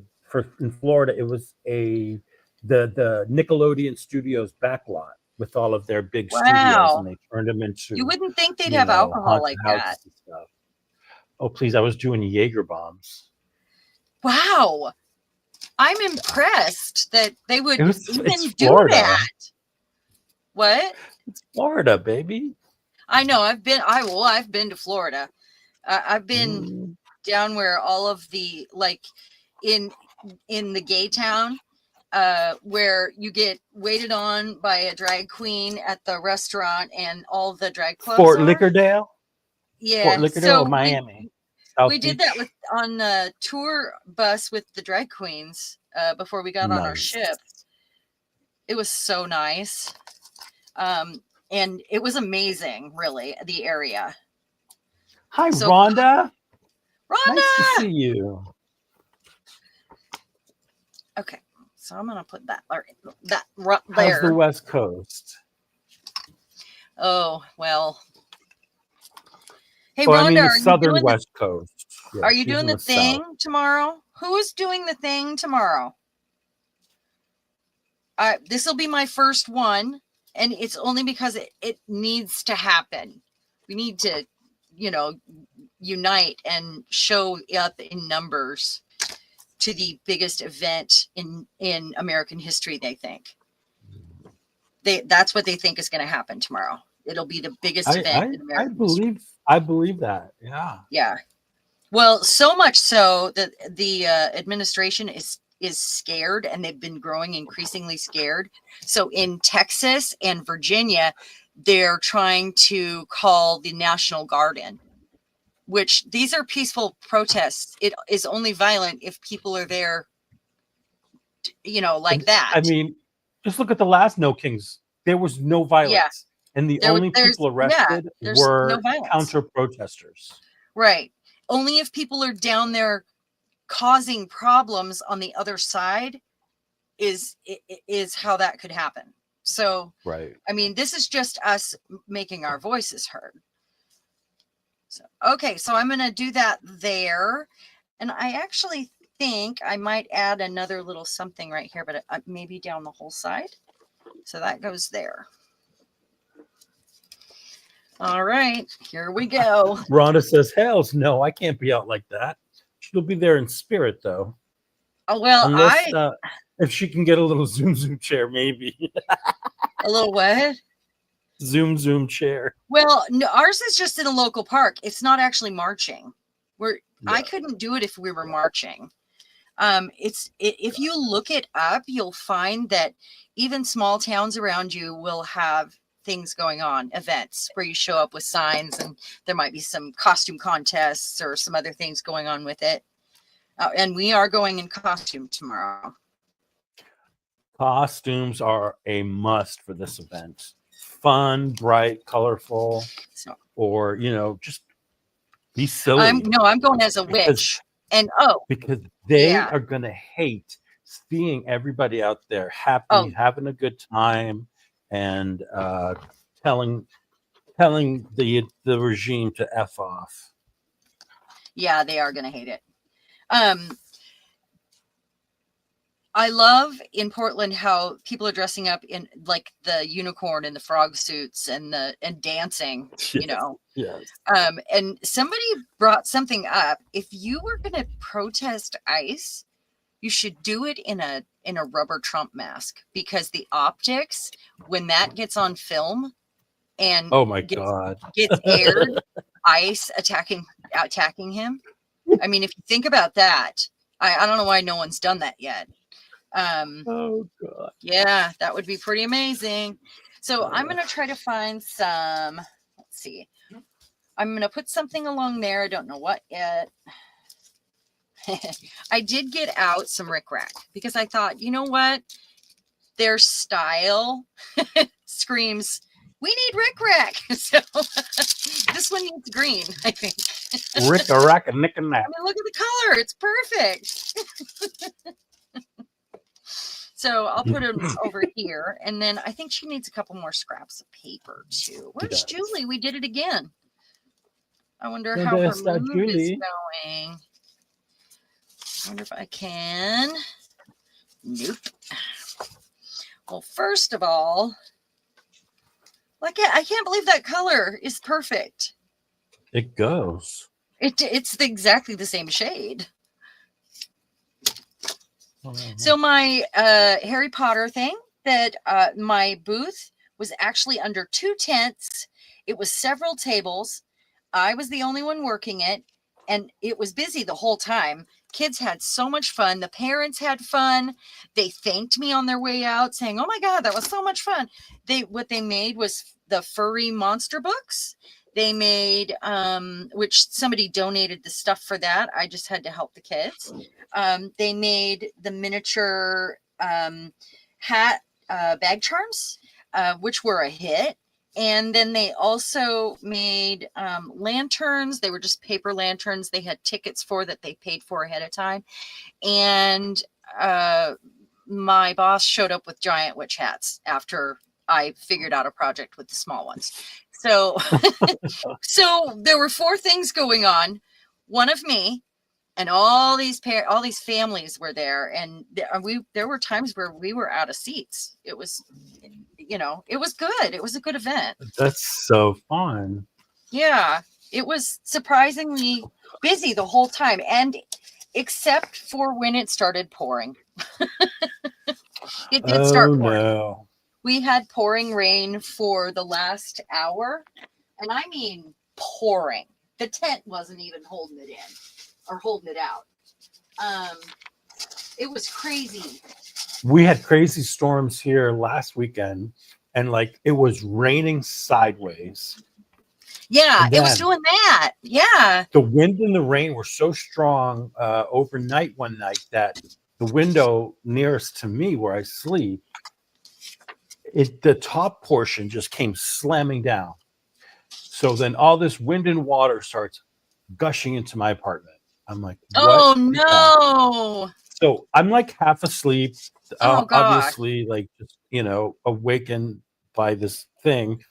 in Florida it was the Nickelodeon Studios backlot with all of their big studios, and they turned them into. You wouldn't think they'd have alcohol like that. And stuff. Oh please! I was doing Jaeger bombs. Wow, I'm impressed that they would even do that. What? It's Florida, baby. I know. I've been to Florida. I've been down where all of the like in the gay town. Where you get waited on by a drag queen at the restaurant and all the drag clubs. Fort Lickerdale? Yeah. Fort Lickerdale, Miami. We did that on the tour bus with the drag queens before we got on our ship. It was so nice. And it was amazing, really, the area. Hi, Rhonda. Rhonda! Nice to see you. Okay. So I'm gonna put that there. How's the West Coast? Oh well. Hey, well, Rhonda, I mean the southern West Coast. Yeah, are you doing the thing tomorrow? Who is doing the thing tomorrow? This will be my first one, and it's only because it needs to happen. We need to, unite and show up in numbers to the biggest event in American history. They think that's what they think is going to happen tomorrow. It'll be the biggest event in American history. I believe that. Yeah. Yeah. Well, so much so that the administration is scared, and they've been growing increasingly scared. So in Texas and Virginia, they're trying to call the National Guard in. Which these are peaceful protests. It is only violent if people are there, like that. I mean, just look at the last No Kings. There was no violence. Yeah. And the only people arrested were counter protesters. Right. Only if people are down there causing problems on the other side is how that could happen. So, right. I mean, this is just us making our voices heard. So, okay, so I'm going to do that there. And I actually think I might add another little something right here, but maybe down the whole side. So that goes there. All right, here we go. Rhonda says, hells no, I can't be out like that. She'll be there in spirit, though. Oh, well, unless, if she can get a little Zoom chair, maybe. A little what? Zoom chair. Well, no, ours is just in a local park. It's not actually marching. I couldn't do it if we were marching. If you look it up, you'll find that even small towns around you will have things going on, events where you show up with signs, and there might be some costume contests or some other things going on with it. And we are going in costume tomorrow. Costumes are a must for this event. Fun, bright, colorful, or just be silly. I'm going as a witch, because they are going to hate seeing everybody out there happy, having a good time, and telling the regime to F off. Yeah, they are going to hate it. I love in Portland how people are dressing up in like the unicorn and the frog suits and dancing, you know. Yes. And somebody brought something up. If you were going to protest ICE, you should do it in a rubber Trump mask, because the optics when that gets on film and Oh my God. gets aired, ICE attacking him. I mean, if you think about that, I don't know why no one's done that yet. Oh God. Yeah, that would be pretty amazing. So I'm going to try to find some, let's see. I'm going to put something along there. I don't know what yet. I did get out some rickrack because I thought, you know what? Their style screams, we need rickrack. So this one needs green, I think. Rick-a-rack and nick and I nack. mean, look at the color. It's perfect. So I'll put them over here. And then I think she needs a couple more scraps of paper too. Where's Julie? We did it again. I wonder how her mood is going. I wonder if I can. Nope. Well, first of all, like I can't believe that color is perfect. It goes. It's exactly the same shade. So my Harry Potter thing that my booth was actually under 2 tents. It was several tables. I was the only one working it, and it was busy the whole time. Kids had so much fun. The parents had fun. They thanked me on their way out saying, oh my God, that was so much fun. What they made was the furry monster books. They made, which somebody donated the stuff for that. I just had to help the kids. They made the miniature hat bag charms, which were a hit. And then they also made lanterns. They were just paper lanterns. They had tickets for that they paid for ahead of time. And my boss showed up with giant witch hats after I figured out a project with the small ones. So, so there were 4 things going on. One of me, and all these families were there, and there were times where we were out of seats. It was, you know, it was good. It was a good event. That's so fun. Yeah, it was surprisingly busy the whole time, and except for when it started pouring. It did start pouring. No. We had pouring rain for the last hour, and I mean pouring. The tent wasn't even holding it in or holding it out. It was crazy. We had crazy storms here last weekend, and like it was raining sideways. Yeah, it was doing that. Yeah. The wind and the rain were so strong overnight one night that the window nearest to me where I sleep, the top portion just came slamming down. So then all this wind and water starts gushing into my apartment. I'm like, oh no. So I'm like half asleep, Oh, obviously, like just, you know, awakened by this thing.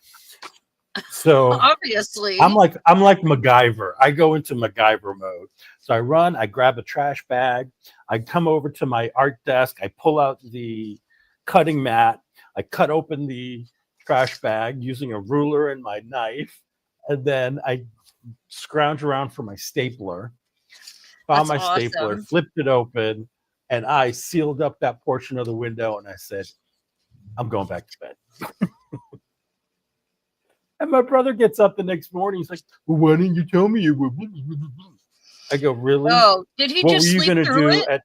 So obviously I'm like MacGyver. I go into MacGyver mode. So I run, I grab a trash bag, I come over to my art desk, I pull out the cutting mat, I cut open the trash bag using a ruler and my knife, and then I scrounge around for my stapler, found my stapler, flipped it open, and I sealed up that portion of the window, and I said, I'm going back to bed. And my brother gets up the next morning. He's like, well, why didn't you tell me? I go, really? Oh, did he just sleep through it?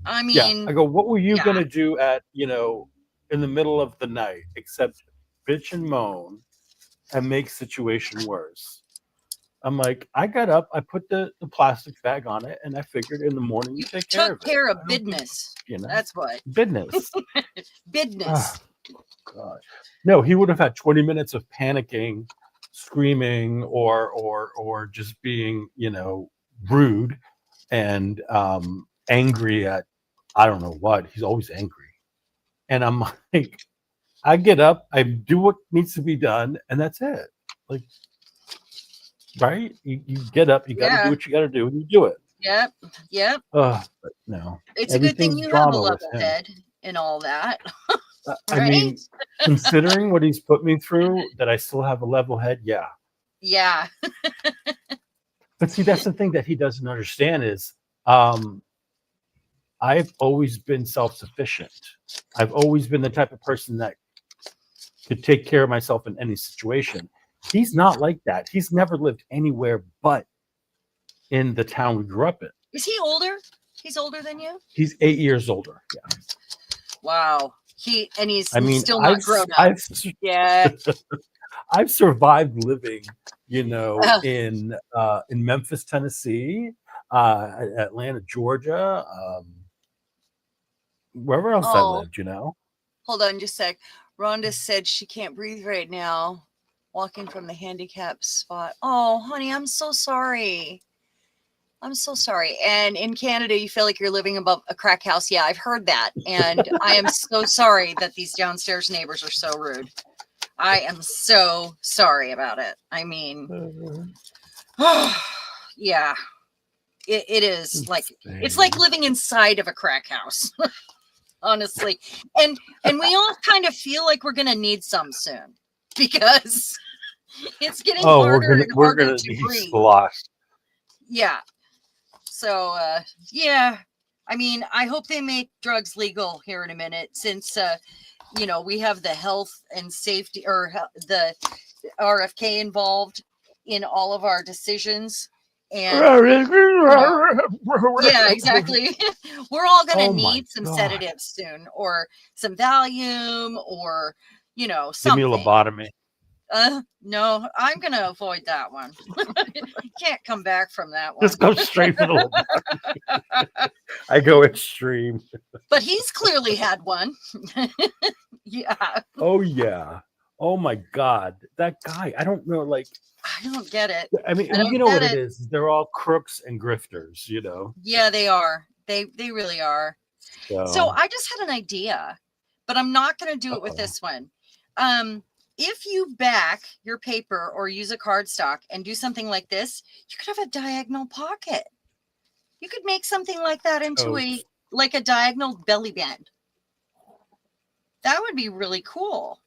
I mean, yeah. I go, what were you going to do at, you know, in the middle of the night, except bitch and moan and make situation worse? I'm like, I got up, I put the plastic bag on it, and I figured in the morning you take care of it. Took care of business. You know, that's what. Business. Business. Oh, God. No, he would have had 20 minutes of panicking, screaming, or just being, you know, rude and angry at I don't know what. He's always angry. And I'm like, I get up, I do what needs to be done, and that's it. Like, right? You get up, you got to do what you got to do, and you do it. Yep. Yep. But no, It's a good thing everything's you have a drama with level him. head and all that, I right? mean, considering what he's put me through, that I still have a level head, yeah. Yeah. But see, that's the thing that he doesn't understand is I've always been self-sufficient. I've always been the type of person that could take care of myself in any situation. He's not like that. He's never lived anywhere but in the town we grew up in. Is he older? He's older than you? He's 8 years older. Yeah. Wow. He's I mean, still not grown up. Yeah. I've survived living, Uh, in Memphis, Tennessee, Atlanta, Georgia, wherever else I oh, lived, hold on just a sec. Rhonda said she can't breathe right now, walking from the handicap spot. Oh, honey, I'm so sorry. I'm so sorry. And in Canada, you feel like you're living above a crack house. Yeah, I've heard that. And I am so sorry that these downstairs neighbors are so rude. I am so sorry about it. I mean, yeah, it is like, it's like living inside of a crack house, honestly. And we all kind of feel like we're going to need some soon because it's getting harder and harder to breathe. Yeah. So, yeah, I mean, I hope they make drugs legal here in a minute since, we have the health and safety or the RFK involved in all of our decisions. And yeah, exactly. We're all going to need some sedatives soon or some Valium or, something. Give me a lobotomy. No, I'm going to avoid that one. Can't come back from that one. Just go straight for the lobotomy. I go extreme. But he's clearly had one. Yeah. Oh, yeah. Oh, my God. That guy, I don't know, I don't get it. I mean, you know what it is? They're all crooks and grifters, Yeah, they are. They really are. So I just had an idea, but I'm not going to do it with this one. If you back your paper or use a cardstock and do something like this, you could have a diagonal pocket. You could make something like that into a diagonal belly band. That would be really cool.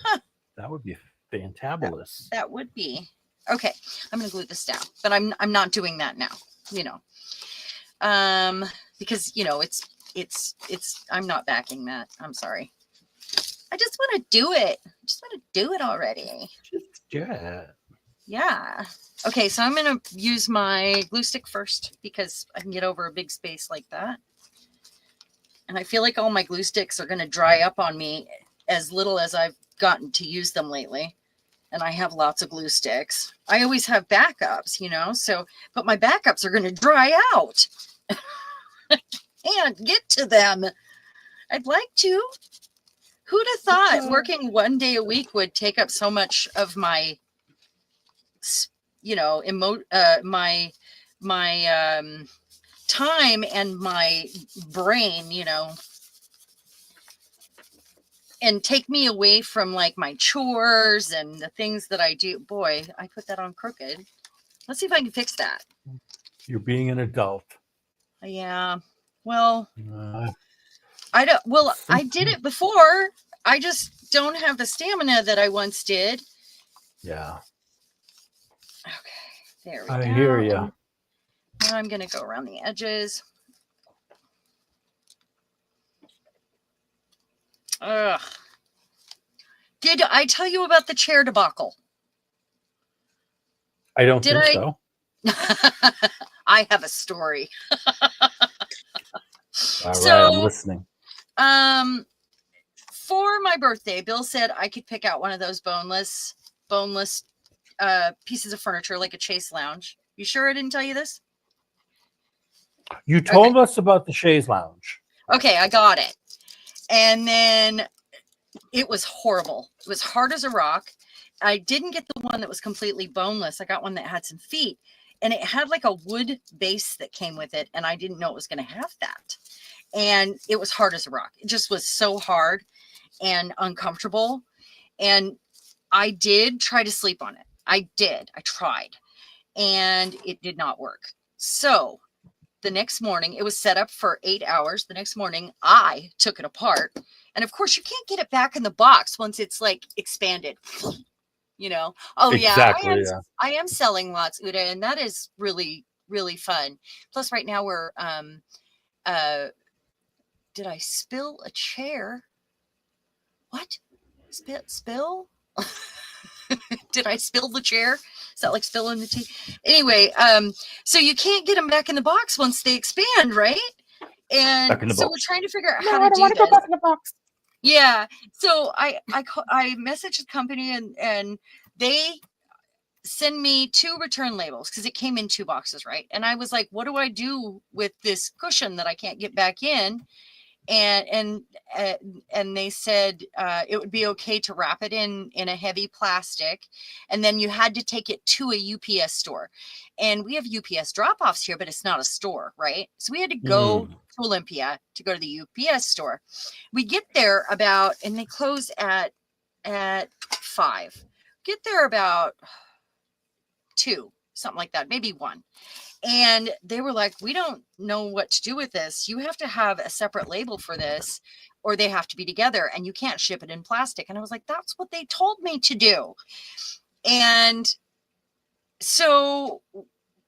Huh. That would be fantabulous. That would be. Okay, I'm going to glue this down, but I'm not doing that now, because, it's I'm not backing that. I'm sorry. I just want to do it. I just want to do it already. Yeah. Yeah. Okay, so I'm going to use my glue stick first because I can get over a big space like that. And I feel like all my glue sticks are going to dry up on me as little as I've gotten to use them lately. And I have lots of glue sticks. I always have backups, but my backups are going to dry out. I can't get to them. I'd like to. Who'd have thought working one day a week would take up so much of my, my time and my brain, and take me away from like my chores and the things that I do. Boy, I put that on crooked. Let's see if I can fix that. You're being an adult. Yeah. Well, I did it before. I just don't have the stamina that I once did. Yeah. Okay. There we go. I hear you. Now I'm going to go around the edges. Ugh. Did I tell you about the chair debacle? I don't think so. I have a story. All right, I'm listening. For my birthday, Bill said I could pick out one of those boneless pieces of furniture, like a chaise lounge. You sure I didn't tell you this? You told us about the chaise lounge. Okay, I got it. And then it was horrible. It was hard as a rock. I didn't get the one that was completely boneless. I got one that had some feet, and it had like a wood base that came with it, and I didn't know it was going to have that. And it was hard as a rock. It just was so hard and uncomfortable. And I did try to sleep on it. I tried, and it did not work. So the next morning, it was set up for 8 hours. The next morning, I took it apart. And of course, you can't get it back in the box once it's like expanded, you know? Oh, Exactly. yeah. I am selling lots, Uda, and that is really, really fun. Plus, right now we're, did I spill a chair? What? Spill? Did I spill the chair? Is that like spilling the tea? Anyway, so you can't get them back in the box once they expand, right? And so we're trying to figure out how to do this. Go back in the box. Yeah. So I messaged the company and they send me 2 return labels because it came in 2 boxes, right? And I was like, what do I do with this cushion that I can't get back in? And they said it would be okay to wrap it in a heavy plastic, and then you had to take it to a UPS store. And we have UPS drop-offs here, but it's not a store, right? So we had to go to Olympia to go to the UPS store. We get there about, and they close at 5. Get there about 2, something like that, maybe 1. And they were like, we don't know what to do with this. You have to have a separate label for this, or they have to be together, and you can't ship it in plastic. And I was like, that's what they told me to do. And so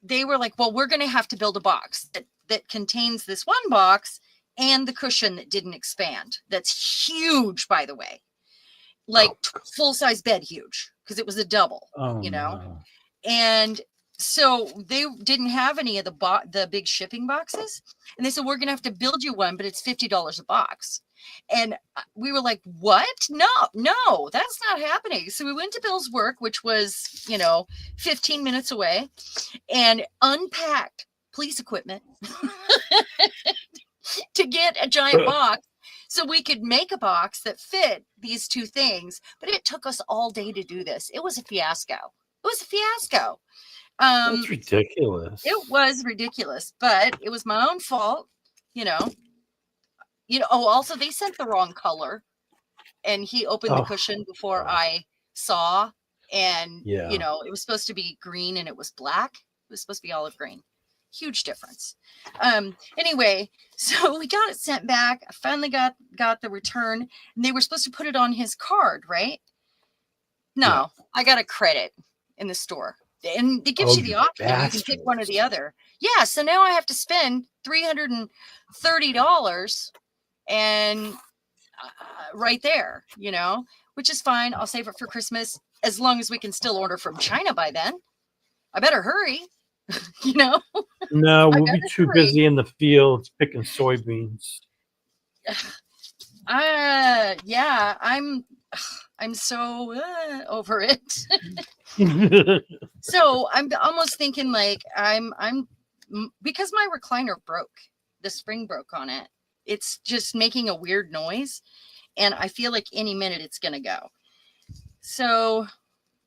they were like, well, we're going to have to build a box that contains this one box and the cushion that didn't expand. That's huge, by the way, like full-size bed huge, because it was a double, you know? No. And so they didn't have any of the big shipping boxes. And they said, we're going to have to build you one, but it's $50 a box. And we were like, what? No, that's not happening. So we went to Bill's work, which was, 15 minutes away, and unpacked police equipment to get a giant box so we could make a box that fit these 2 things. But it took us all day to do this. It was a fiasco. That's ridiculous. It was ridiculous, but it was my own fault, also they sent the wrong color, and he opened the cushion before I saw, and it was supposed to be green and it was black. It was supposed to be olive green. Huge difference. Anyway, so we got it sent back. I finally got the return, and they were supposed to put it on his card, right? No, I got a credit in the store. And it gives you the option. You can pick one or the other. Yeah. So now I have to spend $330 and right there, which is fine. I'll save it for Christmas as long as we can still order from China by then. I better hurry, No, we'll be too busy in the fields picking soybeans. Yeah, I'm so over it. So I'm almost thinking like I'm because my recliner broke, the spring broke on it. It's just making a weird noise, and I feel like any minute it's going to go. So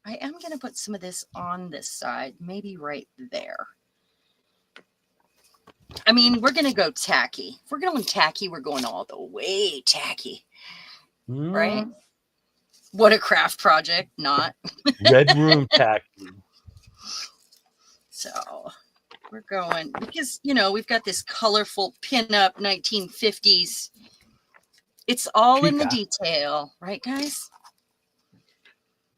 I am going to put some of this on this side, maybe right there. I mean, we're going to go tacky. If we're going tacky, we're going all the way tacky. Right? What a craft project, not. Red room tacky. So we're going, because, we've got this colorful pinup 1950s. It's all in the detail, right, guys?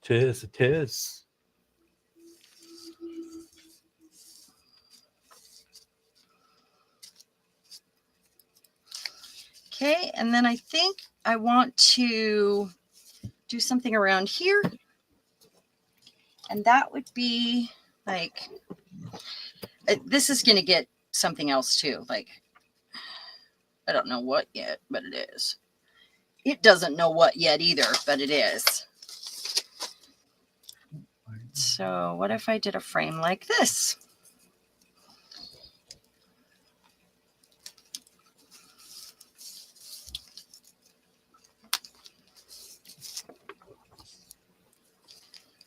It is. Okay, and then I think I want to do something around here, and that would be like, this is going to get something else too, like, I don't know what yet, but it is. It doesn't know what yet either, but it is. So what if I did a frame like this?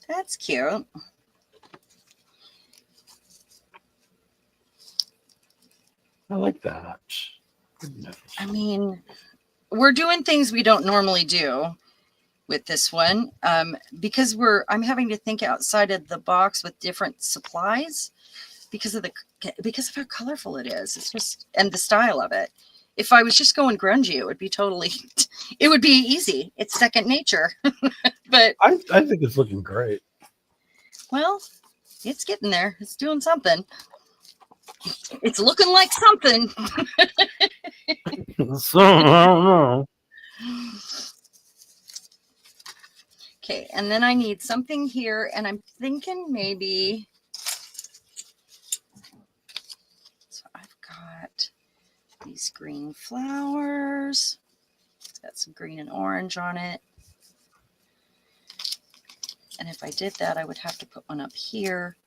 That's cute. I like that. I mean, we're doing things we don't normally do with this one, because I'm having to think outside of the box with different supplies, because of how colorful it is. It's just, and the style of it. If I was just going grungy, it would be it would be easy. It's second nature. But I think it's looking great. Well, it's getting there. It's doing something. It's looking like something. So I don't know. Okay, and then I need something here, and I'm thinking maybe. So I've got these green flowers. It's got some green and orange on it. And if I did that, I would have to put one up here.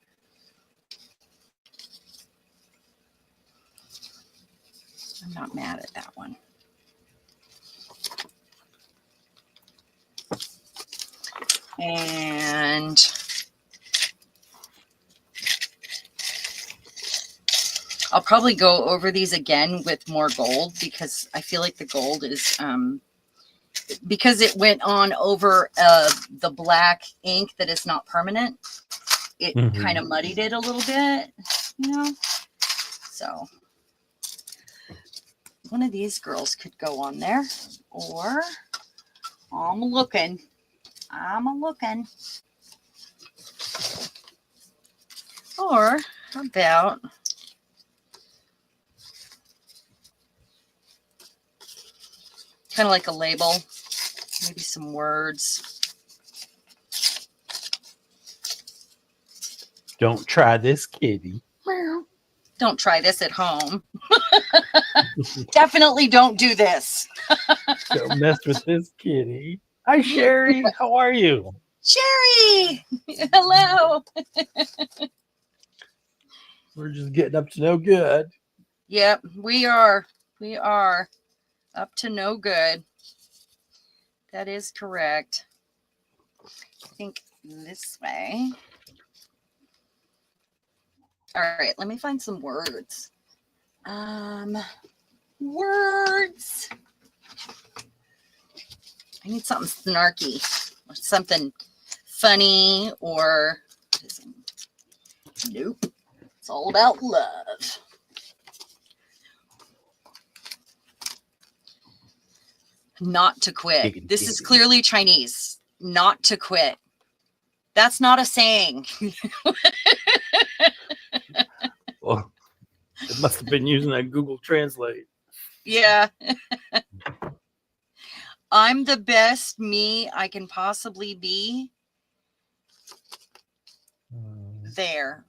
I'm not mad at that one. And I'll probably go over these again with more gold because I feel like the gold is, because it went on over the black ink that is not permanent, it kind of muddied it a little bit, you know? So one of these girls could go on there, or I'm looking. Or how about kind of like a label, maybe some words. Don't try this, kitty. Don't try this at home. Definitely don't do this. Don't mess with this kitty. Hi, Sherry. How are you? Sherry! Hello. We're just getting up to no good. Yep, we are. We are up to no good. That is correct. I think this way. All right, let me find some words. Words. I need something snarky, or something funny, or nope. It's all about love. Not to quit. This is clearly Chinese. Not to quit. That's not a saying. Well, it must have been using that Google Translate. Yeah. I'm the best me I can possibly be. There.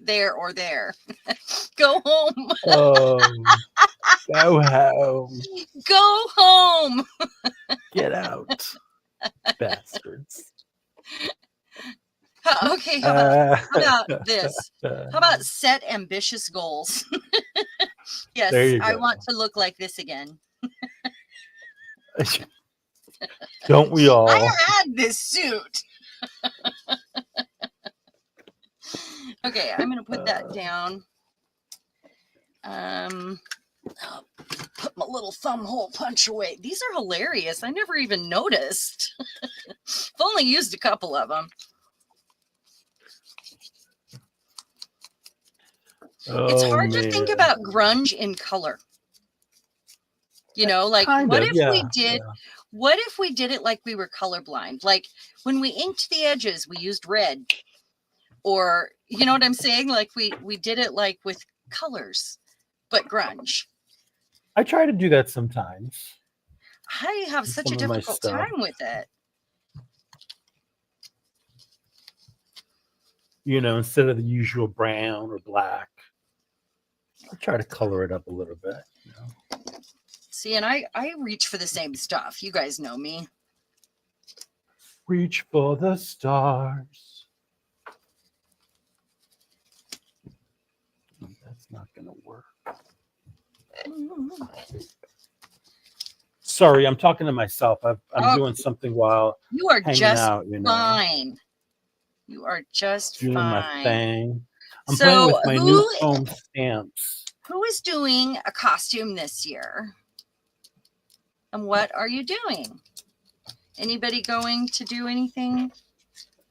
There or there. Go home. Go home. Go home. Get out. Bastards. Okay, how about this? How about set ambitious goals? Yes, I want to look like this again. Don't we all? I had this suit. Okay, I'm going to put that down. Put my little thumb hole punch away. These are hilarious. I never even noticed. I've only used a couple of them. It's hard to think about grunge in color. You know, like what if we did it like we were colorblind? Like when we inked the edges, we used red. Or, you know what I'm saying? Like we did it like with colors, but grunge. I try to do that sometimes. I have such a difficult time with it. You know, instead of the usual brown or black, I try to color it up a little bit. You know? See, and I reach for the same stuff. You guys know me. Reach for the stars. That's not going to work. Sorry, I'm talking to myself. I'm doing something while you are hanging just out, you know. Fine. You are just doing fine. My thing. I'm playing with my new foam stamps. Who is doing a costume this year? And what are you doing? Anybody going to do anything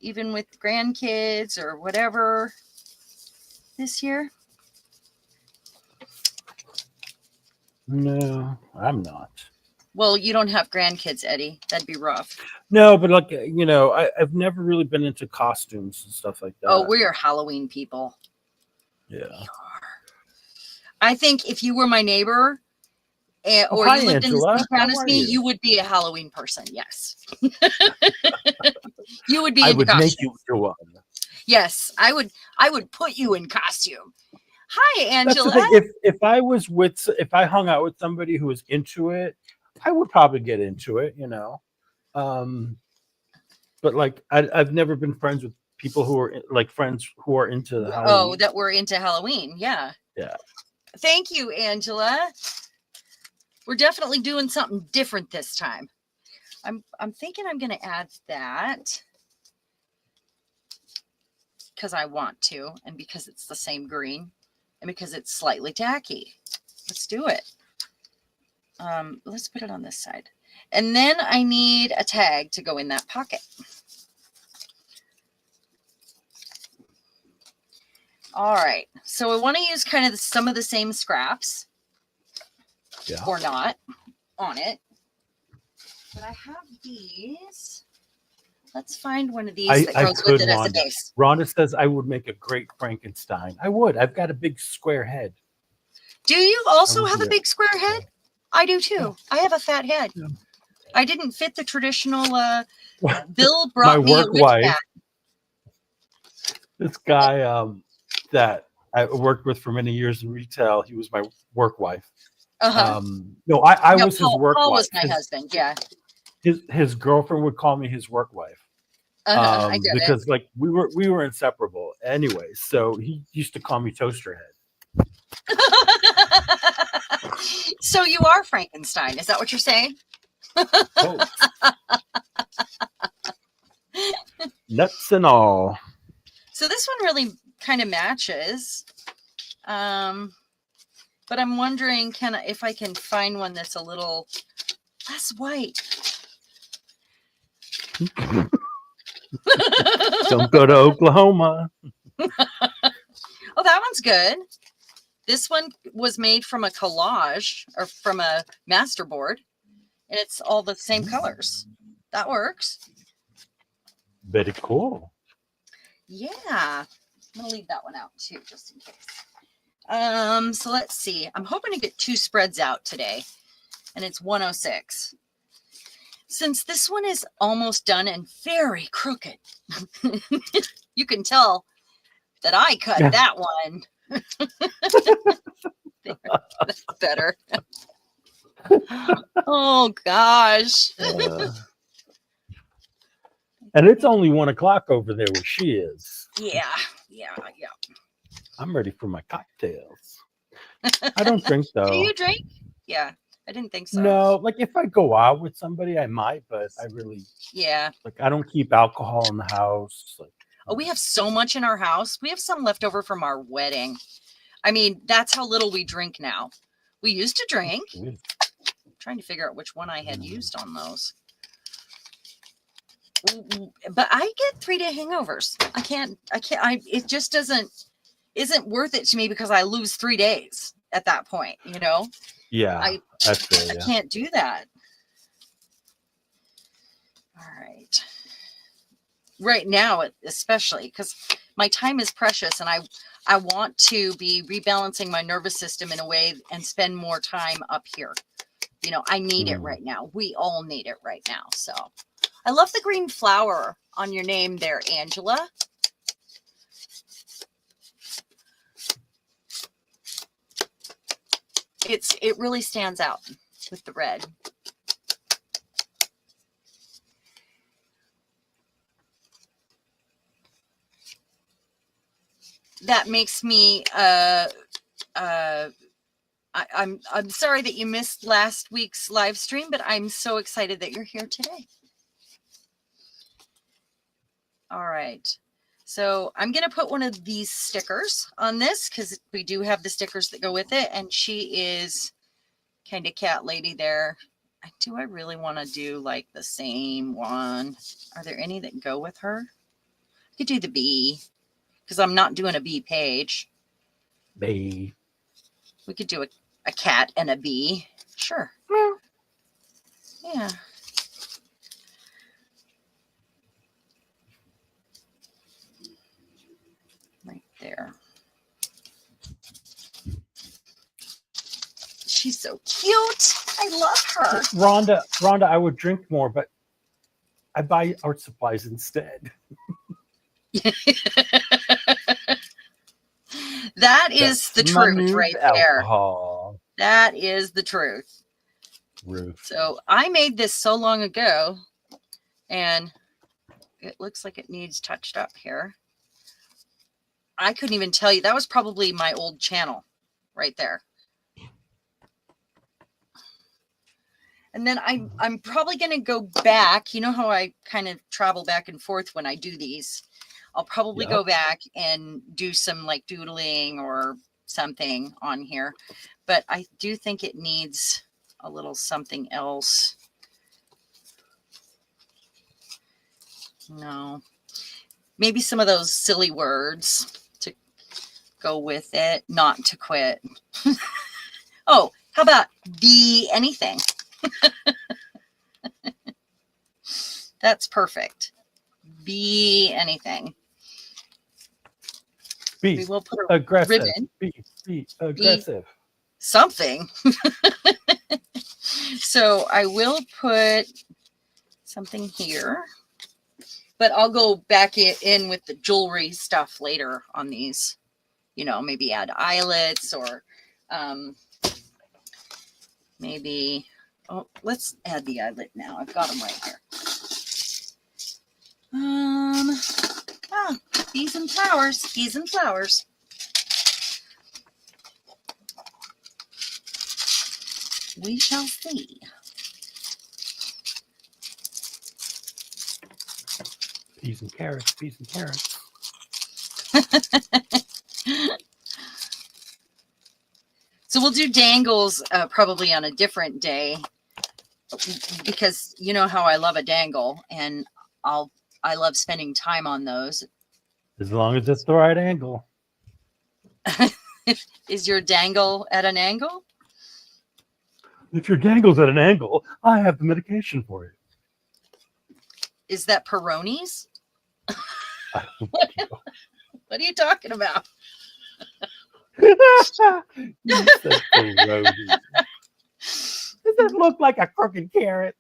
even with grandkids or whatever this year? No, I'm not. Well, you don't have grandkids, Eddie. That'd be rough. No, but like I've never really been into costumes and stuff like that. Oh, we're Halloween people. Yeah. I think if you were my neighbor or hi, you lived Angela. in the same town How as are me, you? you would be a Halloween person. Yes. You would be I in would costume. make you into one. Yes, I would put you in costume. Hi, Angela. That's the thing. If I hung out with somebody who was into it, I would probably get into it, But like I've never been friends with people who are like friends who are into the Halloween. Oh, that we're into Halloween. Yeah. Yeah. Thank you, Angela. We're definitely doing something different this time. I'm thinking I'm going to add that because I want to, and because it's the same green, and because it's slightly tacky. Let's do it. Let's put it on this side. And then I need a tag to go in that pocket. All right. So I want to use kind of some of the same scraps. Yeah. Or not on it. But I have these. Let's find one of these that goes with it as a base. Rhonda says I would make a great Frankenstein. I would. I've got a big square head. Do you also have a big square head? Yeah. I do too. Yeah. I have a fat head. Yeah. I didn't fit the traditional. Bill brought me a witch hat. This guy that I worked with for many years in retail, he was my work wife. Uh-huh. No, I was his work Paul wife. Was my husband, yeah. His girlfriend would call me his work wife. I get because it. like we were inseparable anyway. So he used to call me Toaster Head. So you are Frankenstein. Is that what you're saying? Oh. Nuts and all. So this one really kind of matches. But I'm wondering, if I can find one that's a little less white. Don't go to Oklahoma. Oh, that one's good. This one was made from a collage or from a masterboard, and it's all the same colors. That works. Very cool. Yeah. I'm going to leave that one out too, just in case. So let's see. I'm hoping to get 2 spreads out today, and it's 106. Since this one is almost done and very crooked, you can tell that I cut that one. That's better. Oh gosh. And it's only 1 o'clock over there where she is. Yeah. I'm ready for my cocktails. I don't drink though. Do you drink? Yeah, I didn't think so. No, like if I go out with somebody, I might, but I really I don't keep alcohol in the house. Oh, we have so much in our house. We have some left over from our wedding. I mean, that's how little we drink now. We used to drink. I'm trying to figure out which one I had used on those. But I get 3-day hangovers. I can't, it just isn't worth it to me because I lose 3 days at that point, Yeah. That's fair, I can't do that. All right. Right now, especially because my time is precious and I want to be rebalancing my nervous system in a way and spend more time up here. I need it right now. We all need it right now. So I love the green flower on your name there, Angela. It really stands out with the red. That makes me I'm sorry that you missed last week's live stream, but I'm so excited that you're here today. All right. So I'm going to put one of these stickers on this because we do have the stickers that go with it. And she is kind of cat lady there. Do I really want to do like the same one? Are there any that go with her? You could do the bee because I'm not doing a bee page. Bee. We could do a cat and a bee. Sure. Yeah. Right there. She's so cute. I love her. Rhonda, I would drink more, but I buy art supplies instead. That is the truth right there. Alcohol. That is the truth. Ruth. So I made this so long ago, and it looks like it needs touched up here. I couldn't even tell you. That was probably my old channel right there. And then I'm probably going to go back. You know how I kind of travel back and forth when I do these. I'll probably go back and do some like doodling or something on here. But I do think it needs a little something else. No. Maybe some of those silly words to go with it. Not to quit. Oh, how about be anything? That's perfect. Be anything. Be we will put aggressive. Ribbon. Be aggressive. Be something. So I will put something here, but I'll go back in with the jewelry stuff later on these. You know, maybe add eyelets or maybe. Oh, let's add the eyelet now. I've got them right here. Bees and flowers. Bees and flowers. We shall see. Peas and carrots. Peas and carrots. So we'll do dangles probably on a different day, because you know how I love a dangle, and I love spending time on those. As long as it's the right angle. Is your dangle at an angle? If your dangle's at an angle, I have the medication for you. Is that Peroni's? What are you talking about? You said Peroni. Does that look like a crooked carrot?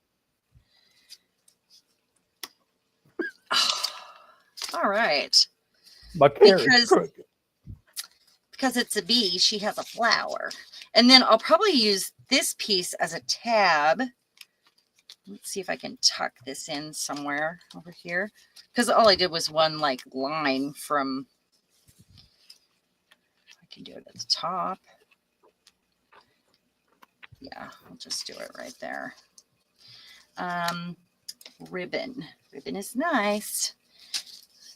All right. My carrot's crooked. Because it's a bee, she has a flower. And then I'll probably use this piece as a tab. Let's see if I can tuck this in somewhere over here. Because all I did was one like line from, I can do it at the top. Yeah, I'll just do it right there. Ribbon. Ribbon is nice.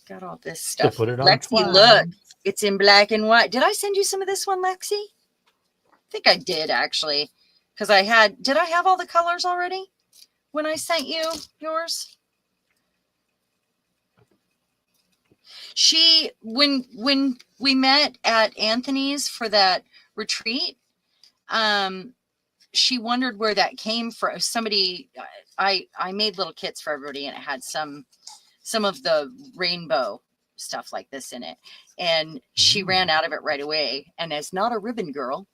Got all this stuff. Put it on Lexi, twine. look. It's in black and white. Did I send you some of this one, Lexi? I think I did, actually. Because did I have all the colors already when I sent you yours? When we met at Anthony's for that retreat, she wondered where that came from. Somebody, I made little kits for everybody, and it had some of the rainbow stuff like this in it, and she ran out of it right away. And as not a ribbon girl,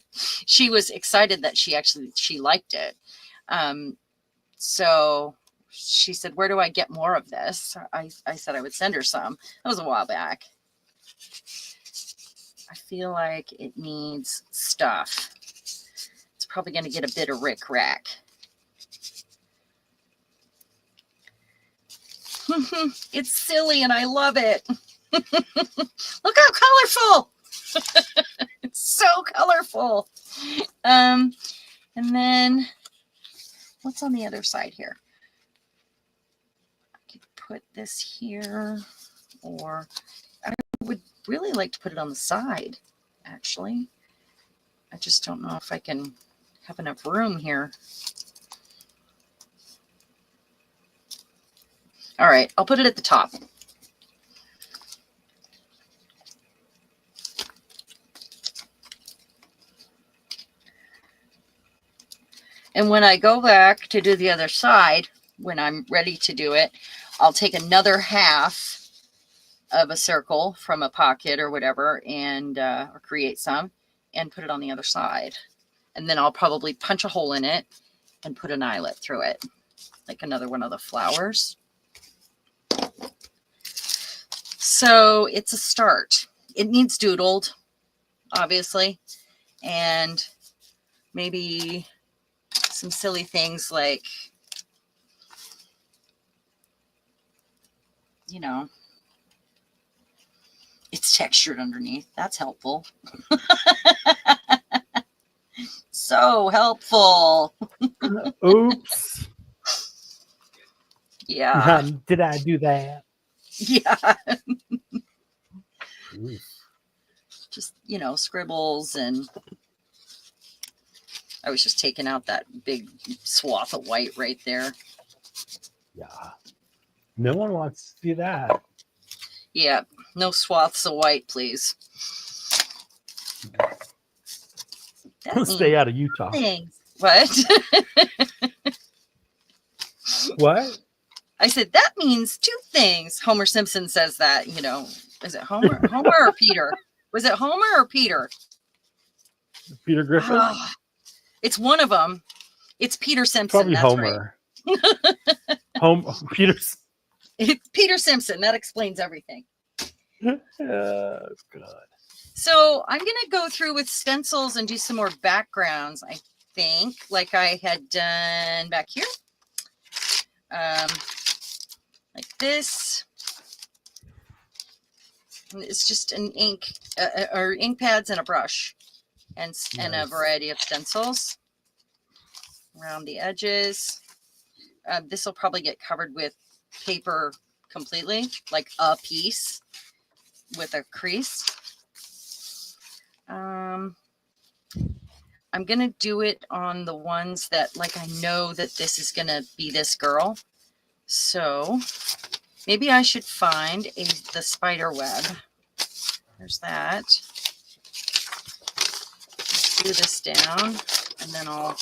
she was excited that she liked it. So she said, where do I get more of this? I said I would send her some. That was a while back. I feel like it needs stuff. It's probably going to get a bit of rick-rack. It's silly and I love it. Look how colorful. It's so colorful. And then what's on the other side here? I could put this here, or I would really like to put it on the side, actually. I just don't know if I can have enough room here. All right, I'll put it at the top. And when I go back to do the other side, when I'm ready to do it, I'll take another half of a circle from a pocket or whatever, and or create some and put it on the other side. And then I'll probably punch a hole in it and put an eyelet through it, like another one of the flowers. So it's a start. It needs doodled, obviously, and maybe some silly things like, you know, it's textured underneath. That's helpful. So helpful. Oops. Yeah. Did I do that? Yeah. Ooh. Just, you know, scribbles, and I was just taking out that big swath of white right there. Yeah. No one wants to see that. Yeah. No swaths of white, please. Stay out of Utah. Things. What? What? I said, that means two things. Homer Simpson says that, you know. Is it Homer? Homer or Peter? Was it Homer or Peter? Peter Griffin? Oh, it's one of them. It's Peter Simpson. Probably That's Homer. Right. It's Peter Simpson. That explains everything. Oh, God. So I'm going to go through with stencils and do some more backgrounds, I think, like I had done back here. Like this. And it's just an ink or ink pads and a brush and a variety of stencils around the edges. This will probably get covered with paper completely, like a piece with a crease. I'm going to do it on the ones that, like, I know that this is going to be this girl. So maybe I should find the spider web. There's that. Do this down, and then I'll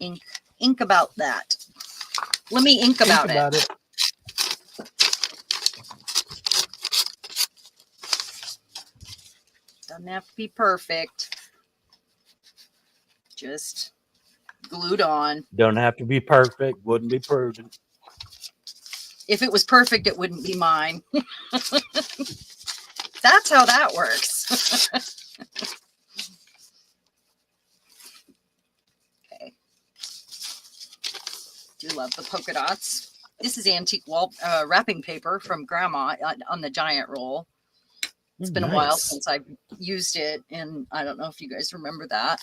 ink about that. Let me ink about it. Doesn't have to be perfect. Just glued on. Don't have to be perfect. Wouldn't be prudent. If it was perfect, it wouldn't be mine. That's how that works. Okay. Do love the polka dots. This is antique wrapping paper from Grandma on the giant roll. It's been a while since I've used it, and I don't know if you guys remember that.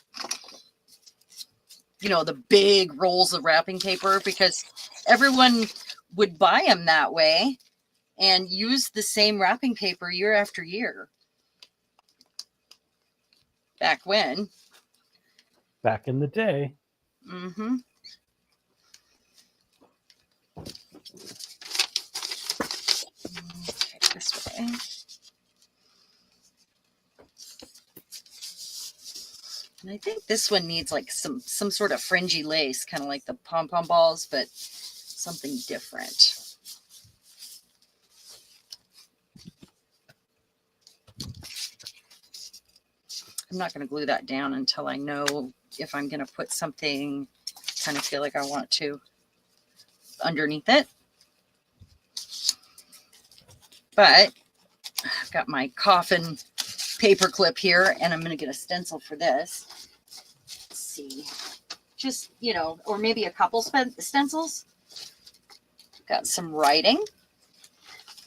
You know, the big rolls of wrapping paper, because everyone would buy them that way and use the same wrapping paper year after year. Back when. Back in the day. Mm-hmm. Okay, this way. And I think this one needs like some sort of fringy lace, kind of like the pom-pom balls, but something different. I'm not going to glue that down until I know if I'm going to put something, kind of feel like I want to, underneath it. But I've got my coffin paper clip here, and I'm going to get a stencil for this. Let's see. Just, you know, or maybe a couple stencils. Got some writing.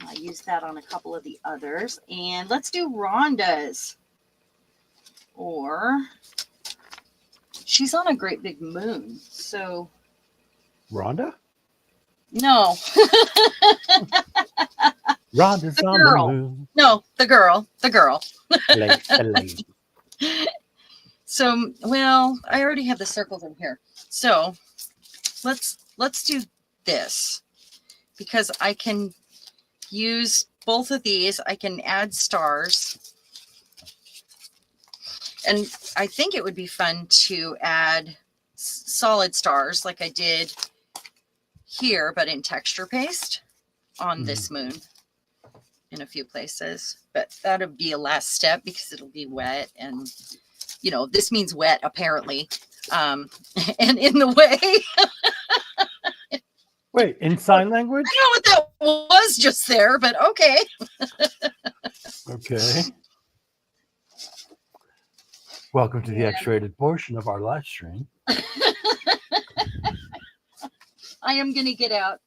I use that on a couple of the others. And let's do Rhonda's. Or she's on a great big moon. So Rhonda? No. Rhonda's on the moon. No, the girl. The lady. So, well, I already have the circles in here. So let's do this, because I can use both of these. I can add stars. And I think it would be fun to add solid stars like I did here, but in texture paste on this moon in a few places. But that'll be a last step because it'll be wet, and you know, this means wet apparently. And in the way. Wait, in sign language? I don't know what that was just there, but okay. Okay. Welcome to the X-rated portion of our live stream. I am going to get out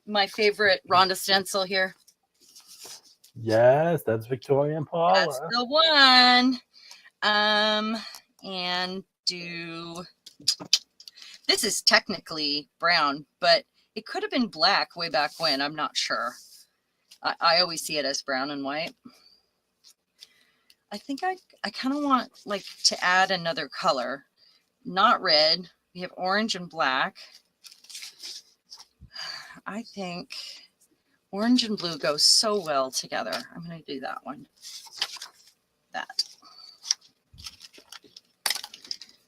my favorite Rhonda stencil here. Yes, that's Victoria and Paula. That's the one. And do, this is technically brown, but it could have been black way back when. I'm not sure. I always see it as brown and white. I think I kind of want like to add another color, not red. We have orange and black. I think orange and blue go so well together. I'm going to do that one. That.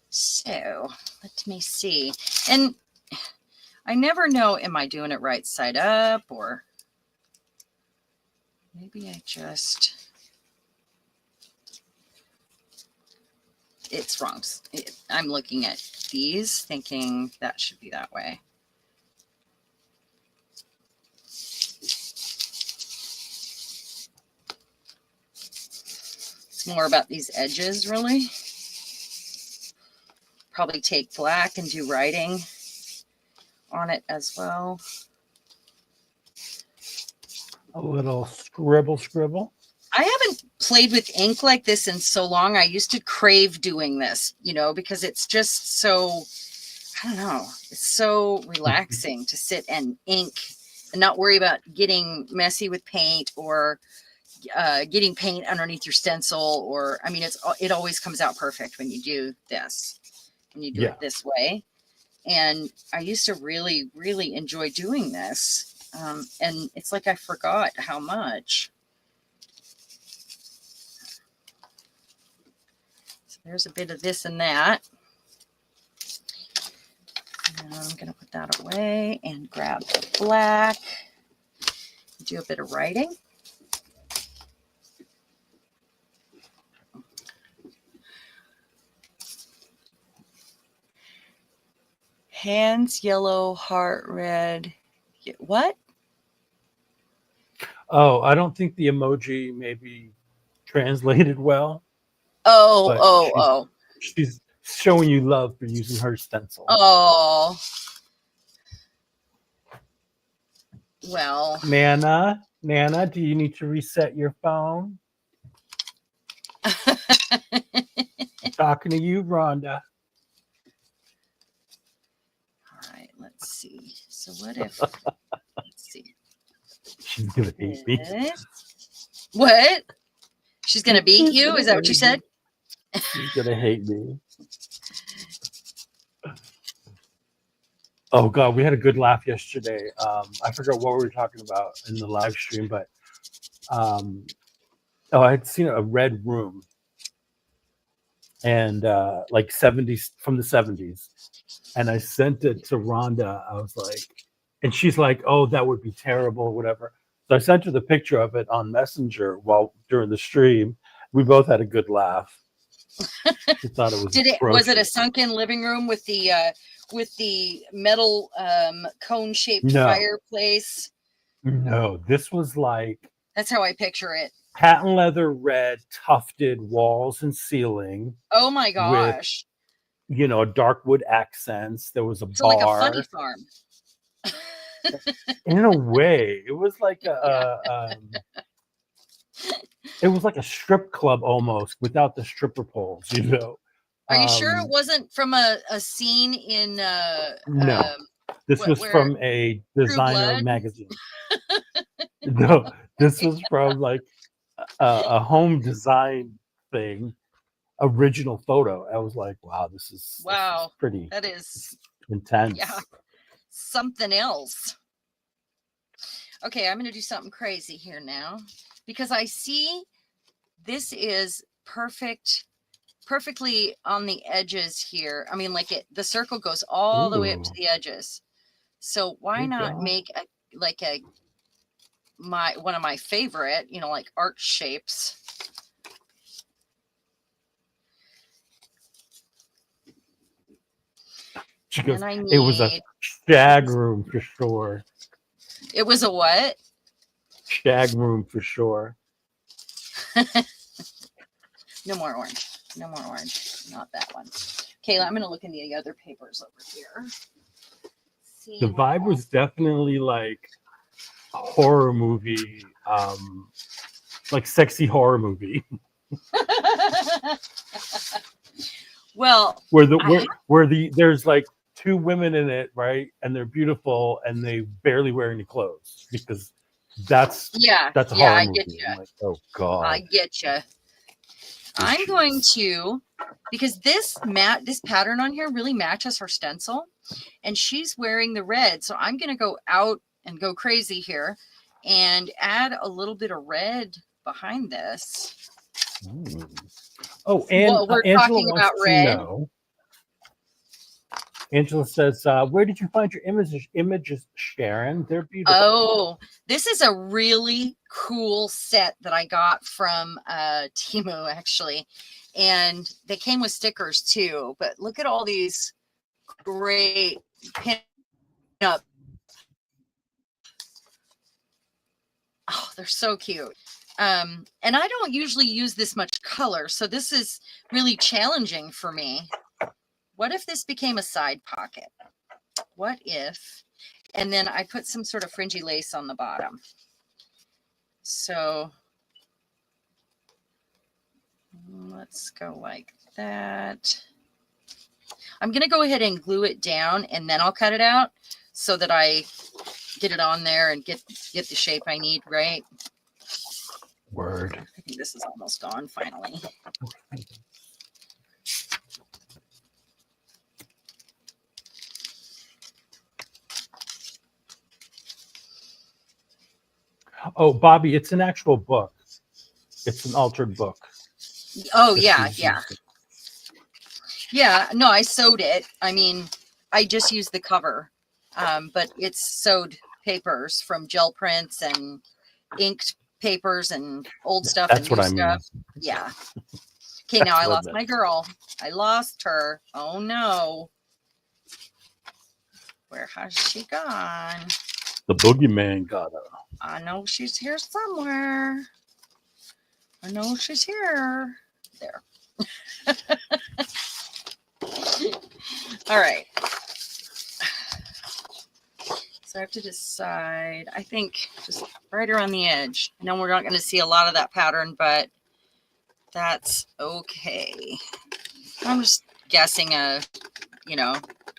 So let me see. And I never know, am I doing it right side up, or maybe I just, it's wrong. I'm looking at these thinking that should be that way. It's more about these edges, really. Probably take black and do writing on it as well. A little scribble. I haven't played with ink like this in so long. I used to crave doing this, you know, because it's just so, I don't know, it's so relaxing to sit and ink and not worry about getting messy with paint or getting paint underneath your stencil. Or, I mean, it always comes out perfect when you do this, when you do it this way. And I used to really, really enjoy doing this. And it's like I forgot how much. So there's a bit of this and that. And I'm going to put that away and grab the black. Do a bit of writing. Hands yellow, heart red. What? Oh, I don't think the emoji maybe translated well. Oh. She's showing you love for using her stencil. Oh. Well. Nana, do you need to reset your phone? Talking to you, Rhonda. All right, let's see. So what if, let's see. She's gonna hate me. What? She's gonna beat you? Is that what you said? She's gonna hate me. Oh God, we had a good laugh yesterday. I forgot what we were talking about in the live stream, but I had seen a red room and like 70s, from the 70s, and I sent it to Rhonda. I was like, and she's like, "Oh, that would be terrible," whatever. So I sent her the picture of it on Messenger during the stream. We both had a good laugh. She thought it was. Was it a sunken living room with the metal cone-shaped fireplace? No, this was like. That's how I picture it. Patent leather red tufted walls and ceiling. Oh my gosh. With, dark wood accents. There was a bar. Like a funny farm. In a way, it was like it was like a strip club almost without the stripper poles, Are you sure it wasn't from a scene in no. This was from a designer magazine. No, this was from like a home design thing, original photo. I was like, wow, this is pretty. That is intense. Yeah, something else. Okay, I'm going to do something crazy here now because I see this is perfect perfectly on the edges here. I mean, like the circle goes all the way up to Ooh. the edges. So why There you not go. make one of my favorite, like arch shapes. She goes, And it was a shag room for sure. It was a what? Shag room for sure. No more orange. No more orange. Not that one. Kayla, I'm going to look in the other papers over here. See The vibe was definitely like a horror movie, like sexy horror movie. Well, where there's like two women in it, right? And they're beautiful and they barely wear any clothes because that's a horror movie. Get you. I'm like, oh god. I get you. I'm going to, because this pattern on here really matches her stencil, and she's wearing the red. So I'm going to go out and go crazy here and add a little bit of red behind this. Oh, and we're Angela talking wants about to red. know. Angela says, where did you find your images, Sharon? They're beautiful. Oh, this is a really cool set that I got from Temu, actually. And they came with stickers too. But look at all these great pin-up. Oh, they're so cute. And I don't usually use this much color, so this is really challenging for me. What if this became a side pocket? What if, and then I put some sort of fringy lace on the bottom. So let's go like that. I'm going to go ahead and glue it down, and then I'll cut it out so that I get it on there and get the shape I need, right? Word. I think this is almost gone finally. Oh, Bobby, it's an actual book. It's an altered book. Oh, yeah. Yeah, no, I sewed it. I mean, I just used the cover, but it's sewed papers from gel prints and inked papers and old stuff. That's and new what I mean. stuff. Yeah. Okay, now I lost my girl. I lost her. Oh, no. Where has she gone? The boogeyman got her. I know she's here somewhere. I know she's here. There. All right. So I have to decide. I think just right around the edge. I know we're not going to see a lot of that pattern, but that's okay. I'm just guessing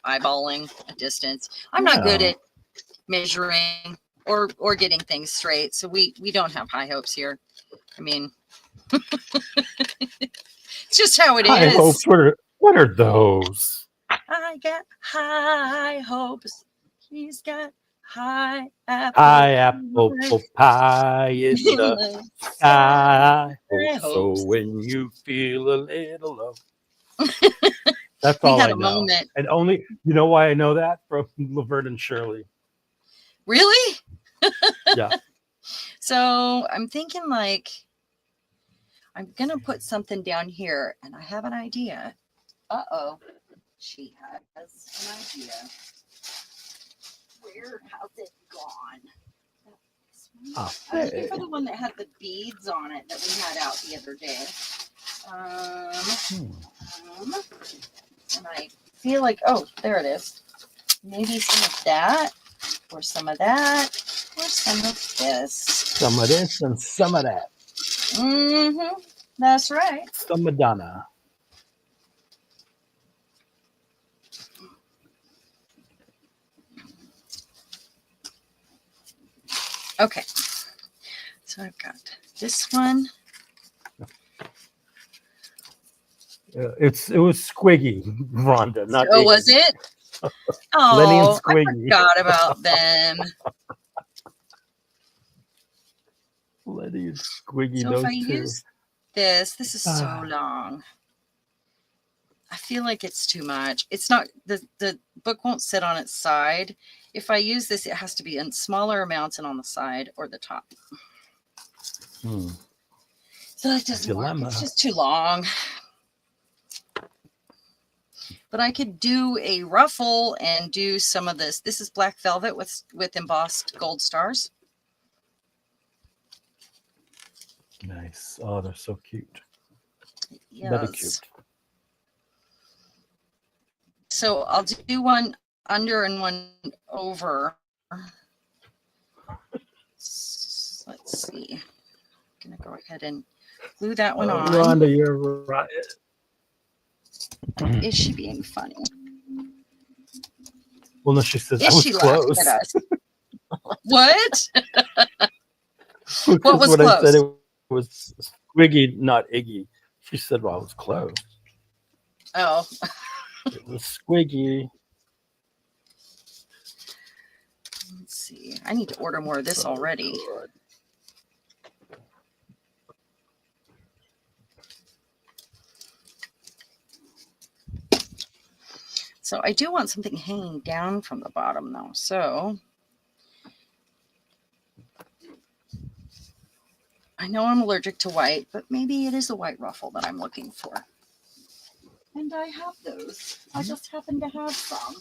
eyeballing a distance. I'm not good at measuring or getting things straight, so we don't have high hopes here. I mean, it's just how it is. High hopes. What are those? I got high hopes. He's got high apple. High apple pie in the sky. So when you feel a little low. That's all I know. Moment. And only, you know why I know that? From Laverne and Shirley. Really? Yeah. So I'm thinking I'm going to put something down here, and I have an idea. Uh-oh. She has an idea. Where has it gone? Oh, I'm looking for the one that had the beads on it that we had out the other day. And I feel like, oh, there it is. Maybe some of that, or some of that, or some of this. Some of this and some of that. Mm-hmm. That's right. Some Madonna. Okay. So I've got this one. It was Squiggy, Rhonda. Not oh, was it? Oh, Lenny and Squiggy. I forgot about them. Lenny and Squiggy, So those if I two. use this is so long. I feel like it's too much. It's not, the book won't sit on its side. If I use this, it has to be in smaller amounts and on the side or the top. So it doesn't work. It's just too long. But I could do a ruffle and do some of this. This is black velvet with embossed gold stars. Nice. Oh, they're so cute. Yes. Very cute. So I'll do one under and one over. Let's see. I'm going to go ahead and glue that one on. Rhonda, you're right. Is she being funny? Well, no, she says, Is I was she close. laughing at us? What? What was what I said close? it was Squiggy, not Iggy. She said, well, I was close. Oh. It was Squiggy. Let's see. I need to order more of this already. Good. So I do want something hanging down from the bottom though. So I know I'm allergic to white, but maybe it is a white ruffle that I'm looking for. And I have those. I just happen to have some.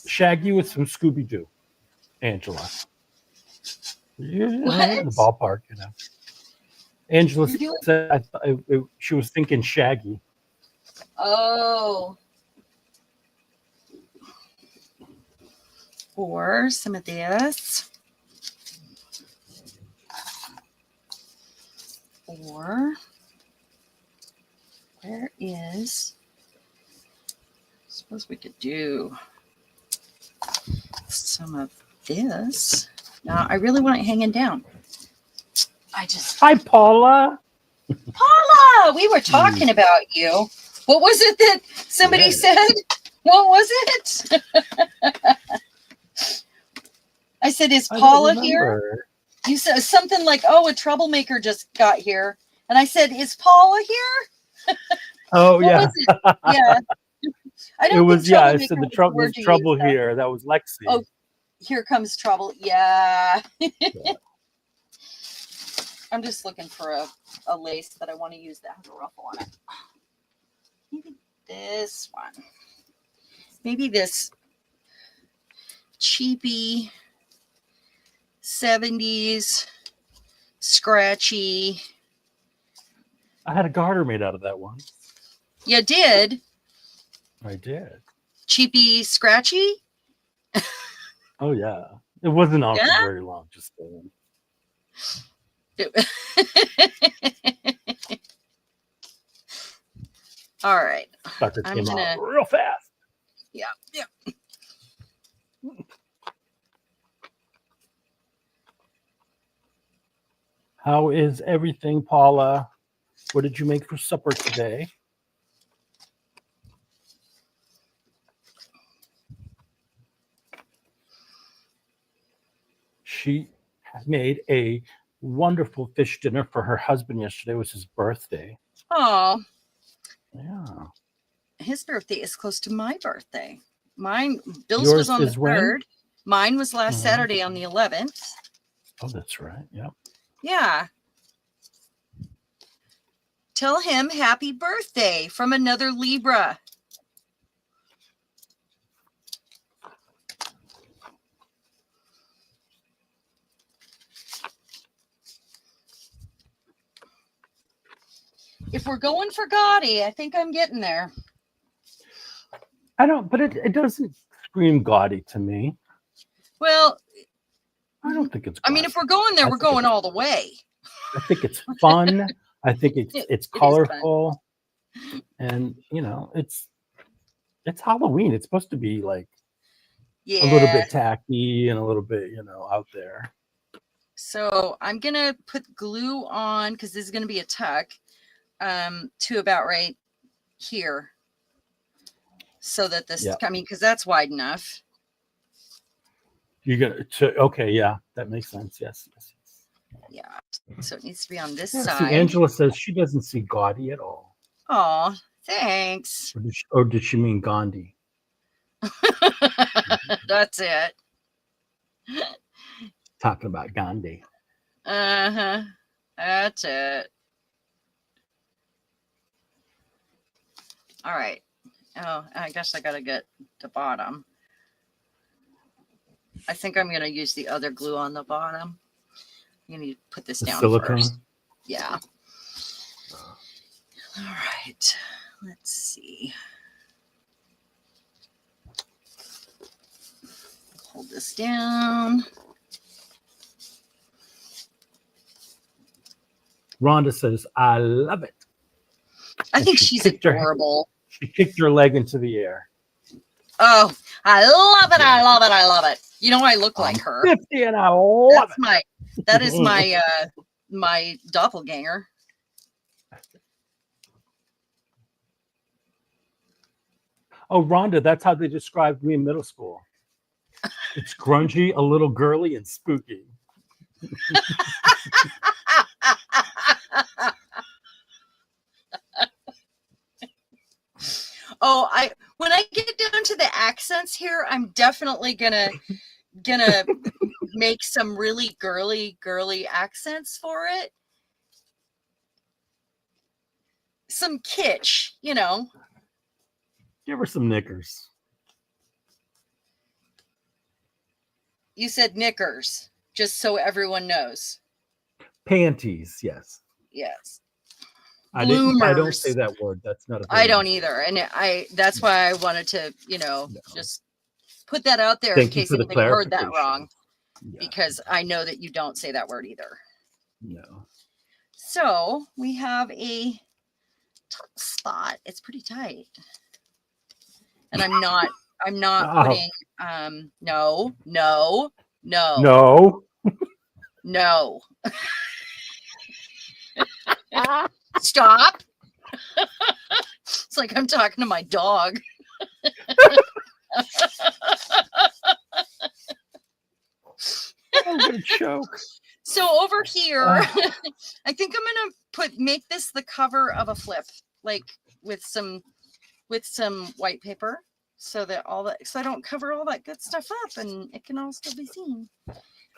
Shaggy with some Scooby-Doo. Angela. Yeah, What? in the ballpark, you know. Angela You're doing- said she was thinking Shaggy. Oh. Or some of this. Or where is, I suppose we could do some of this. Now I really want it hanging down. Hi, Paula. Paula, we were talking about you. What was it that somebody Yeah. said? What was it? I said, is I don't Paula here? remember. You said something like, oh, a troublemaker just got here. And I said, is Paula here? Oh, What yeah. was it? Yeah. I don't It was, think yeah, I troublemaker said was there's word to trouble use, though. here. That was Lexi. Oh, here comes trouble. Yeah. Yeah. I'm just looking for a lace that I want to use that has a ruffle on it. Maybe this one. Maybe this cheapy 70s scratchy. I had a garter made out of that one. You did? I did. Cheapy scratchy? Oh, yeah. It wasn't on Yeah? for very long. Just saying. All right. Sucker I'm came gonna- out real fast. Yeah. Yeah. How is everything, Paula? What did you make for supper today? She made a wonderful fish dinner for her husband yesterday. It was his birthday. Oh, Yeah. his birthday is close to my birthday. Mine, Bill's Yours was on the is when? 3rd. Mine was last Mhm. Saturday on the 11th. Oh, that's right. Yeah. Yeah. Tell him happy birthday from another Libra. If we're going for Gotti, I think I'm getting there. I don't, but it doesn't scream gaudy to me. Well, I don't think it's. I mean, gaudy. if we're going there, I we're think going it's- all the way. I think it's fun. I think it's It is fun. colorful, and you know, it's Halloween. It's supposed to be like Yeah. a little bit tacky and a little bit, you know, out there. So I'm going to put glue on because this is going to be a tuck to about right here. So that this, Yeah. I mean, because that's wide enough. You're gonna okay, yeah, that makes sense. Yes, yes, yes. Yeah. So it needs to be on this Yeah, see, side. Angela says she doesn't see gaudy at all. Oh, thanks. Or did she mean Gandhi? That's it. Talking about Gandhi. Uh-huh. That's it. All right. Oh, I guess I gotta get the bottom. I think I'm gonna use the other glue on the bottom. You need to put this down silicone first. Yeah. All right. Let's see. Hold this down. Rhonda says, I love it. I think she's adorable. She kicked her leg into the air. Oh, I love it. I love it. I love it. You know, I look like her. 50 and I love it. That is my my doppelganger. Oh, Rhonda, that's how they described me in middle school. It's grungy, a little girly, and spooky. Oh, when I get down to the accents here, I'm definitely gonna make some really girly accents for it. Some kitsch, you know. Give her some knickers. You said knickers, just so everyone knows. Panties, yes. Yes. I don't say that word. That's not a I don't either. And that's why I wanted to, just put that out there in case anybody heard that wrong. Yeah. Because I know that you don't say that word either. No. So we have a top spot. It's pretty tight. And I'm not putting no. Stop. It's like I'm talking to my dog. I'm gonna choke. So over here, I think I'm gonna make this the cover of a flip, like with some white paper, so that so I don't cover all that good stuff up, and it can all still be seen.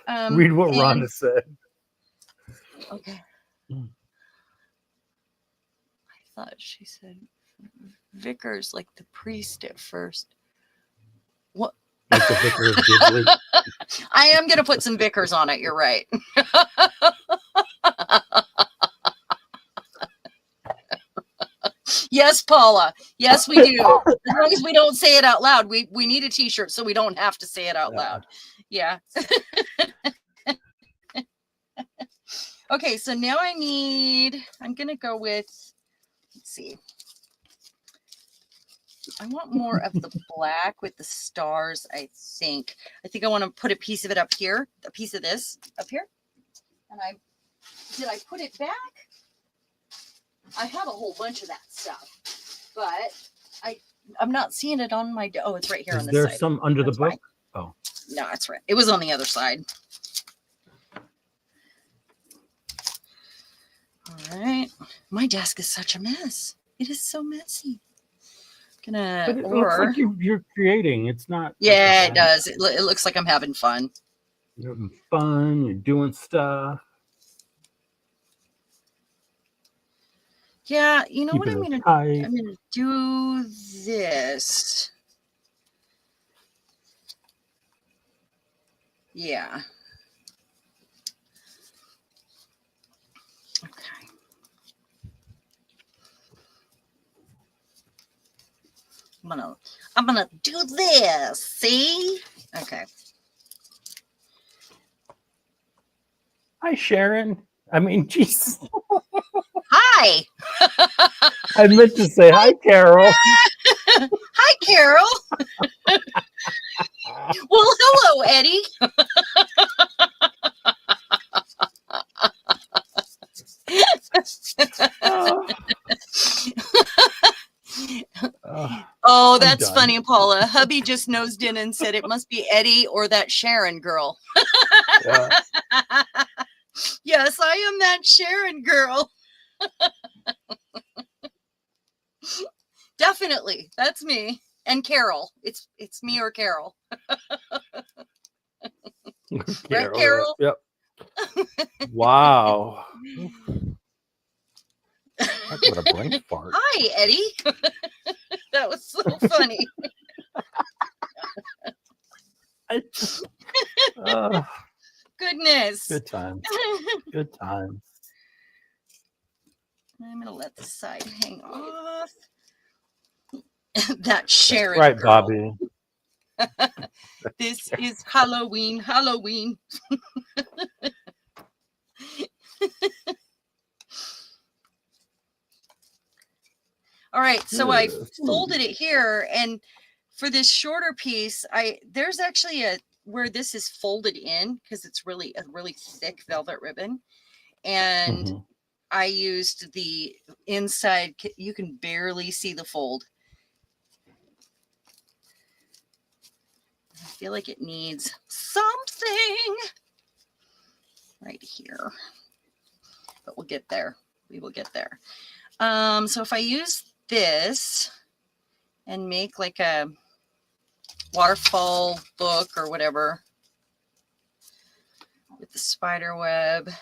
Read what Rhonda said. Okay. I thought she said Vickers like the priest at first. What? Like the Vicar of Dibley. I am going to put some Vickers on it. You're right. Yes, Paula. Yes, we do. As long as we don't say it out loud. We need a t-shirt so we don't have to say it out loud. Yeah. Okay, so now I'm going to go with, let's see. I want more of the black with the stars, I think. I think I want to put a piece of it up here, a piece of this up here. And did I put it back? I have a whole bunch of that stuff, but I'm not seeing it on my, oh, it's right here on this side. Is there some under the book? Oh. No, that's right. It was on the other side. All right. My desk is such a mess. It is so messy. But it looks like you're creating. It's not. Yeah, it does. It looks like I'm having fun. You're having fun. You're doing stuff. Yeah, you know what I'm gonna do this. Yeah. Okay. I'm gonna do this. See? Okay. Hi, Sharon. I mean, Jesus. Hi. I meant to say hi, Carol. Hi, Carol. Well, hello, Eddie. Oh, that's funny, Paula. Hubby just nosed in and said it must be Eddie or that Sharon girl. Yeah, Yes, I am that Sharon girl. Definitely. That's me. And Carol. It's me or Carol. Right, Carol? Yep. Wow. Talk about a brain fart. Hi, Eddie. That was so funny. Goodness. Good times. Good times. I'm going to let the side hang off. That Sharon Right, girl. Bobby. This is Halloween. Halloween. All right, so I folded it here, and for this shorter piece, there's actually where this is folded in because it's really a really thick velvet ribbon, and I used the inside. You can barely see the fold. I feel like it needs something right here, but we'll get there. We will get there. So if I use this and make like a waterfall book or whatever with the spider web. I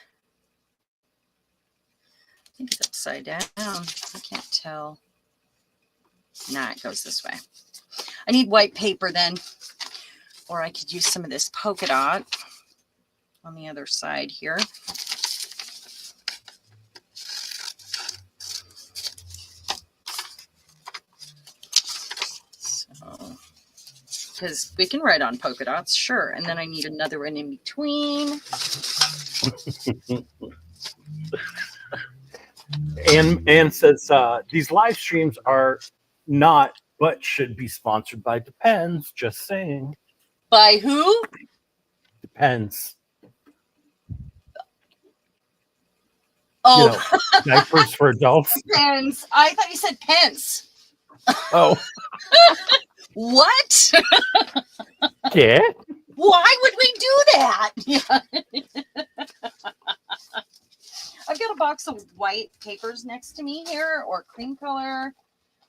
think it's upside down. I can't tell. Nah, it goes this way. I need white paper then, or I could use some of this polka dot on the other side here. Because we can write on polka dots, sure. And then I need another one in between. Anne says these live streams are not, but should be sponsored by Depends. Just saying. By who? Depends. Oh, you know, diapers for adults. Depends. I thought you said pence. Oh. What? Yeah. Why would we do that? I've got a box of white papers next to me here, or cream color,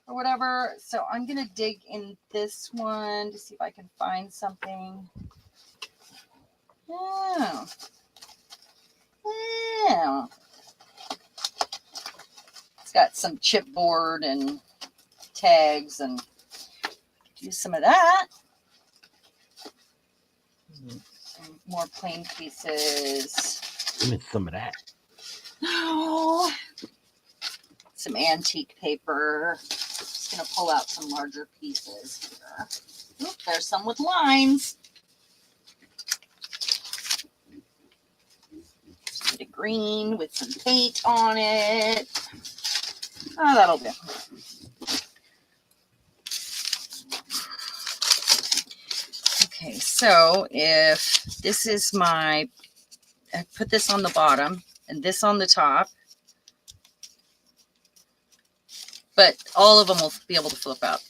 or whatever. So I'm going to dig in this one to see if I can find something. Oh. Yeah. It's got some chipboard and tags, and use some of that. Some more plain pieces. Give me some of that. Oh. Some antique paper. Just going to pull out some larger pieces here. Oop, there's some with lines. Just get a green with some paint on it. Oh, that'll do. Okay, so if this is I put this on the bottom and this on the top, but all of them will be able to flip out.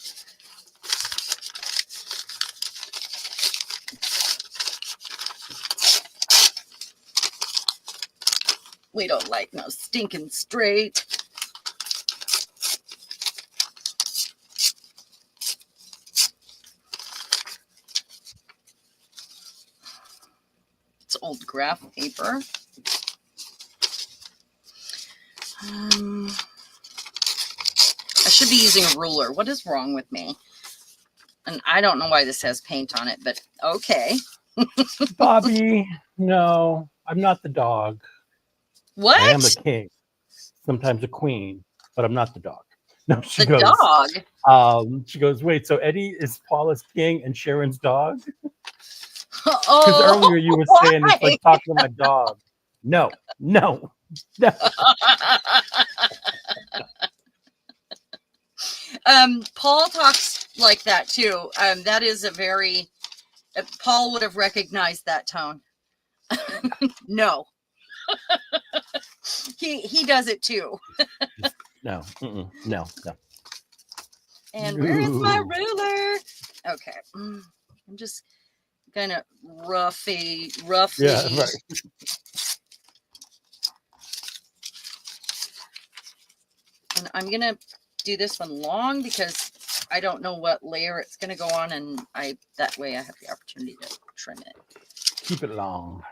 We don't like no stinking straight. It's old graph paper. I should be using a ruler. What is wrong with me? And I don't know why this has paint on it, but okay. Bobby, no, I'm not the dog. What? I am a king, sometimes a queen, but I'm not the dog. No, she the goes. Dog. She goes. Wait, so Eddie is Paula's king and Sharon's dog? Because Oh, earlier you were saying it's like talking to my dog. No. Paul talks like that too. That is a very Paul would have recognized that tone. No. he does it too. No. No. And where is my ruler? Okay. I'm just gonna roughly Yeah, right. And I'm going to do this one long because I don't know what layer it's going to go on. And that way I have the opportunity to trim it. Keep it long.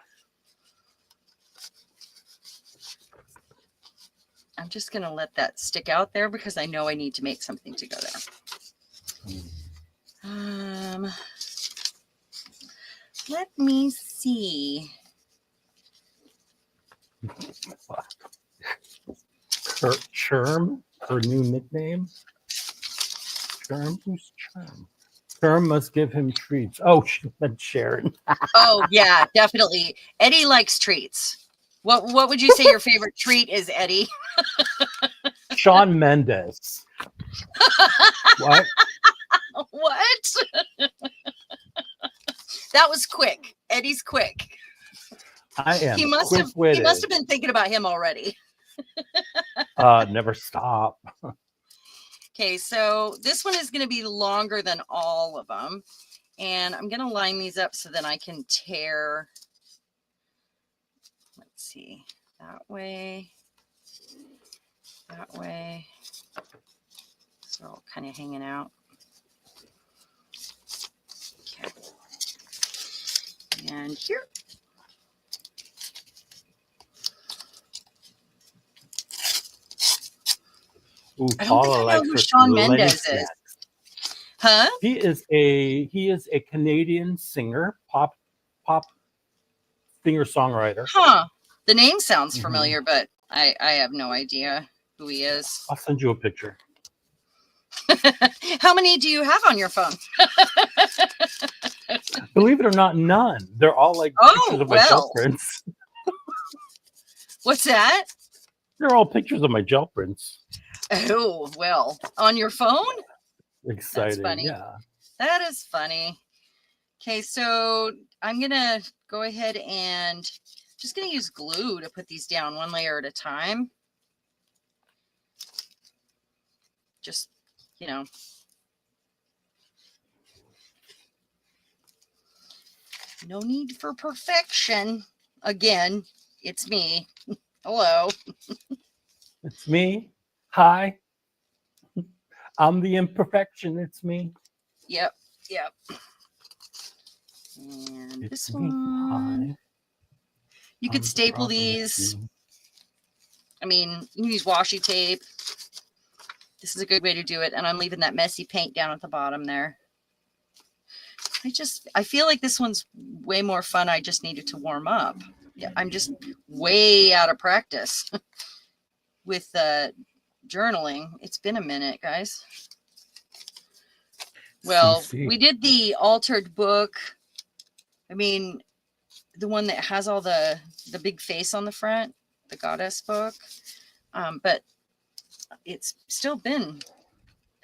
I'm just going to let that stick out there because I know I need to make something to go there. Let me see. Sherm, her new nickname. Sherm, who's Sherm? Sherm must give him treats. Oh, she meant Sharon. Oh yeah, definitely. Eddie likes treats. What would you say your favorite treat is, Eddie? Shawn Mendes. What? What? That was quick. Eddie's quick. I am He must have quick-witted. been thinking about him already. Never stop. Okay, so this one is going to be longer than all of them. And I'm going to line these up so that I can tear. Let's see. That way. That way. So all kind of hanging out. Okay. And here. Ooh, I don't think Paula I know likes who her Shawn Lenny Mendes is. snacks. Huh? He is a Canadian singer, pop singer songwriter. Huh. The name sounds familiar, but I have no idea who he is. I'll send you a picture. How many do you have on your phone? Believe it or not, none. They're all like pictures of my gel prints. What's that? They're all pictures of my gel prints. Oh, well, on your phone? Exciting. That's funny. Yeah. That is funny. Okay, so I'm going to go ahead and just going to use glue to put these down one layer at a time. Just, no need for perfection. Again, it's me. Hello. It's me. Hi. I'm the imperfection. It's me. Yep. And It's this me. one. Hi. You could staple these. I mean, you can use washi tape. This is a good way to do it. And I'm leaving that messy paint down at the bottom there. I feel like this one's way more fun. I just needed to warm up. Yeah, I'm just way out of practice with journaling. It's been a minute, guys. Well, we did the altered book. I mean, the one that has all the big face on the front, the goddess book. But it's still been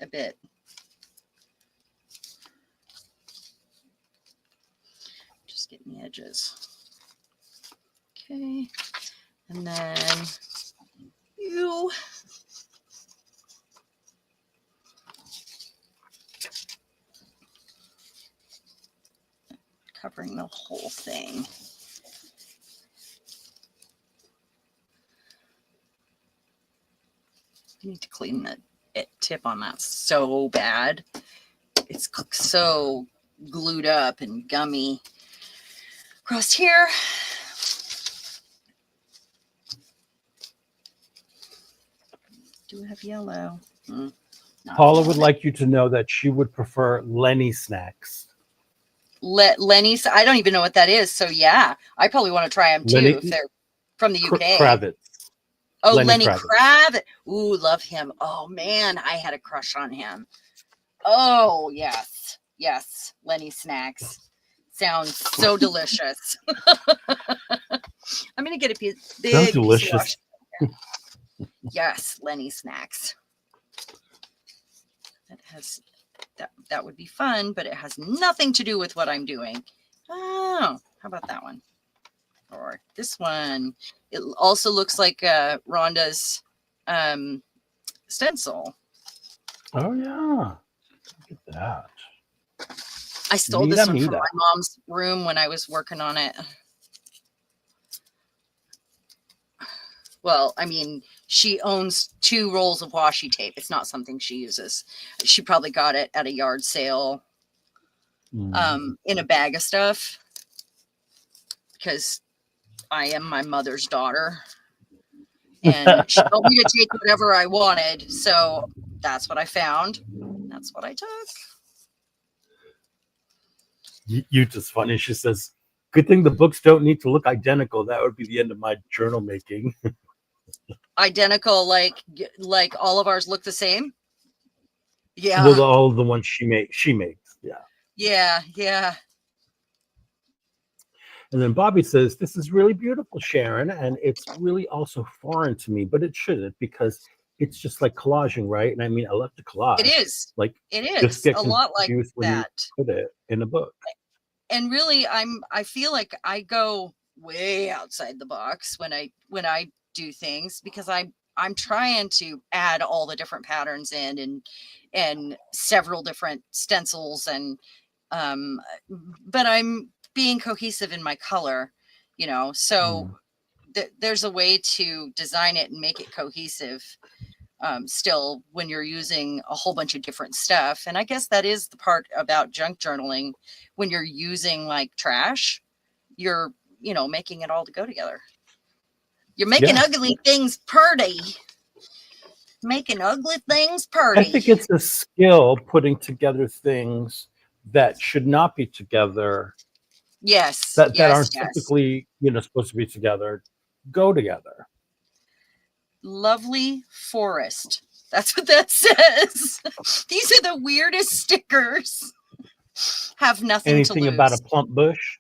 a bit. Just getting the edges. Okay. And then you. Covering the whole thing. You need to clean the tip on that so bad. It's so glued up and gummy. Across here. Do we have yellow? Paula would like you to know that she would prefer Lenny snacks. Lenny's. I don't even know what that is. So yeah, I probably want to try them too if they're from the UK. Kravitz. Oh, Lenny Kravitz. Ooh, love him. Oh man, I had a crush on him. Oh yes, Lenny snacks. Sounds so delicious. I'm gonna get a big so delicious. Yes, Lenny snacks. That has that would be fun, but it has nothing to do with what I'm doing. Oh, how about that one? Or this one. It also looks like Rhonda's stencil. Oh yeah. Look at that. I stole this one from my mom's room when I was working on it. Well, I mean, she owns 2 rolls of washi tape. It's not something she uses. She probably got it at a yard sale in a bag of stuff, because I am my mother's daughter. And she told me to take whatever I wanted. So that's what I found. That's what I took. You just funny. She says, good thing the books don't need to look identical. That would be the end of my journal making. Identical, like all of ours look the same. Yeah. Well, all the ones she makes. Yeah. Yeah. And then Bobby says, this is really beautiful, Sharon. And it's really also foreign to me, but it shouldn't, because it's just like collaging, right? And I mean, I love the collage. It is. Like, it just is get a lot like when that. you put it in a book. And really, I feel like I go way outside the box when I do things, because I'm trying to add all the different patterns in and several different stencils, and but I'm being cohesive in my color, so there's a way to design it and make it cohesive still, when you're using a whole bunch of different stuff. And I guess that is the part about junk journaling. When you're using like trash, you're making it all to go together. You're making ugly things pretty. Making ugly things pretty. I think it's a skill, putting together things that should not be together. Yes. That aren't typically, supposed to be together, go together. Lovely forest. That's what that says. These are the weirdest stickers. Have nothing to lose. Anything about a plump bush?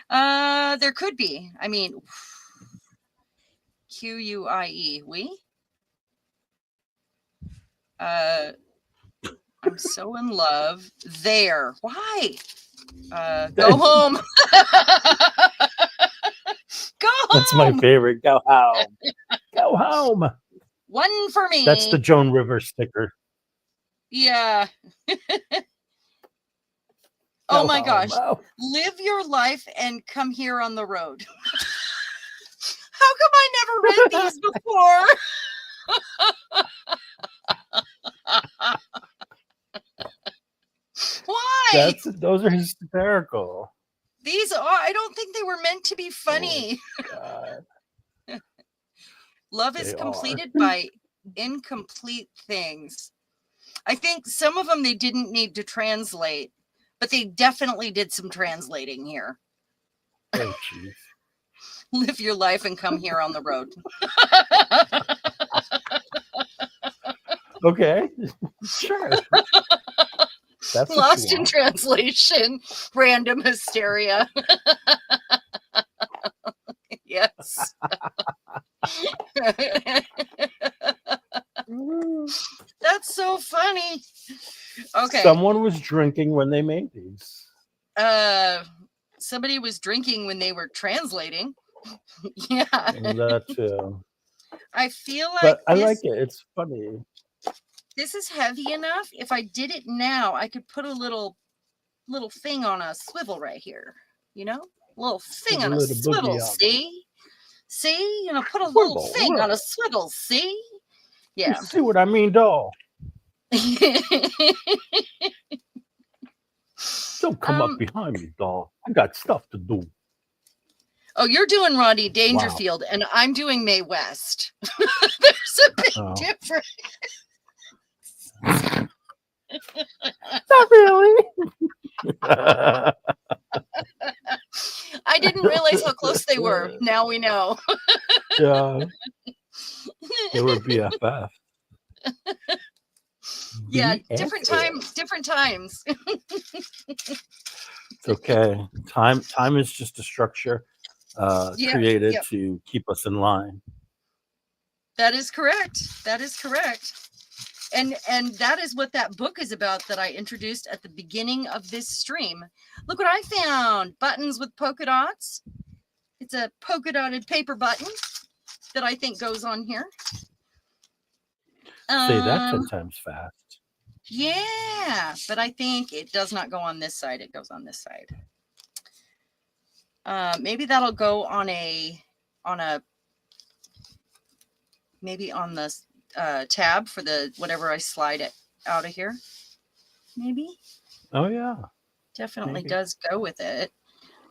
There could be. I mean, QUIE. We? I'm so in love. There. Why? Go home. Go home. That's my favorite. Go home. Go home. One for me. That's the Joan Rivers sticker. Yeah. Oh my gosh. Oh. Live your life and come here on the road. How come I never read these before? Why? Those are hysterical. These are, I don't think they were meant to be funny. Oh, God. Love is completed by incomplete things. I think some of them they didn't need to translate, but they definitely did some translating here. Oh, jeez. Live your life and come here on the road. Okay. Sure. That's lost in translation. Random hysteria. Yes. That's so funny. Okay. Someone was drinking when they made these. Somebody was drinking when they were translating. Yeah. That too. I feel like but I like it. It's funny. This is heavy enough. If I did it now, I could put a little thing on a swivel right here. Little thing on a swivel. See, put a little thing on a swivel. See, yeah. You see what I mean, doll? Don't come up behind me, doll. I got stuff to do. Oh, you're doing Rodney Dangerfield, and I'm doing Mae West. There's a big difference. Not really. I didn't realize how close they were. Now we know. Yeah. They were BFF. Yeah, different times. It's okay. Time is just a structure created to keep us in line. That is correct. And that is what that book is about that I introduced at the beginning of this stream. Look what I found. Buttons with polka dots. It's a polka dotted paper button that I think goes on here. Say that 10 times fast. Yeah, but I think it does not go on this side. It goes on this side. Maybe that'll go on a maybe on the tab for the whatever I slide it out of here. Maybe. Oh yeah. Definitely Maybe. does go with it.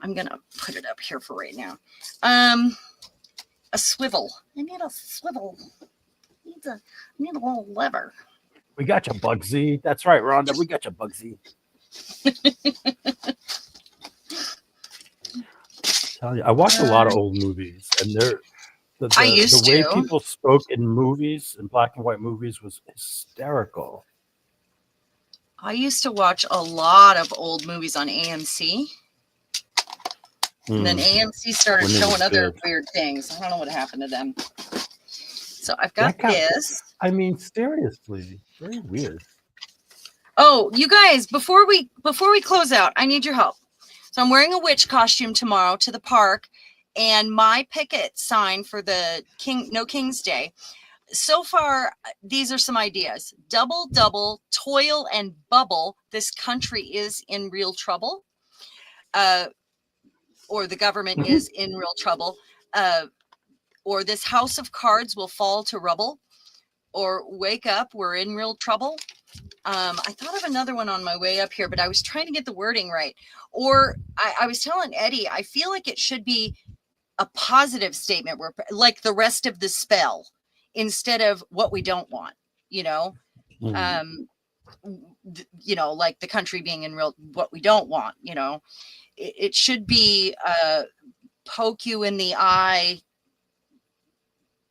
I'm gonna put it up here for right now. A swivel. I need a swivel. I need a little lever. We got you, Bugsy. That's right, Rhonda. We got you, Bugsy. Tell you, I watch a lot of old movies, and the way people spoke in movies, in black and white movies, was hysterical. I used to watch a lot of old movies on AMC. And then AMC started showing other weird things. I don't know what happened to them. So I've got this. I mean, seriously, very weird. Oh, you guys, before we close out, I need your help. So I'm wearing a witch costume tomorrow to the park, and my picket sign for the No King's Day. So far, these are some ideas. Double, double, toil and bubble. This country is in real trouble. Or the government is in real trouble. Or this house of cards will fall to rubble. Or wake up, we're in real trouble. I thought of another one on my way up here, but I was trying to get the wording right. Or I was telling Eddie, I feel like it should be a positive statement, where like the rest of the spell, instead of what we don't want, you know, like the country being in real, what we don't want, you know, it should be poke you in the eye,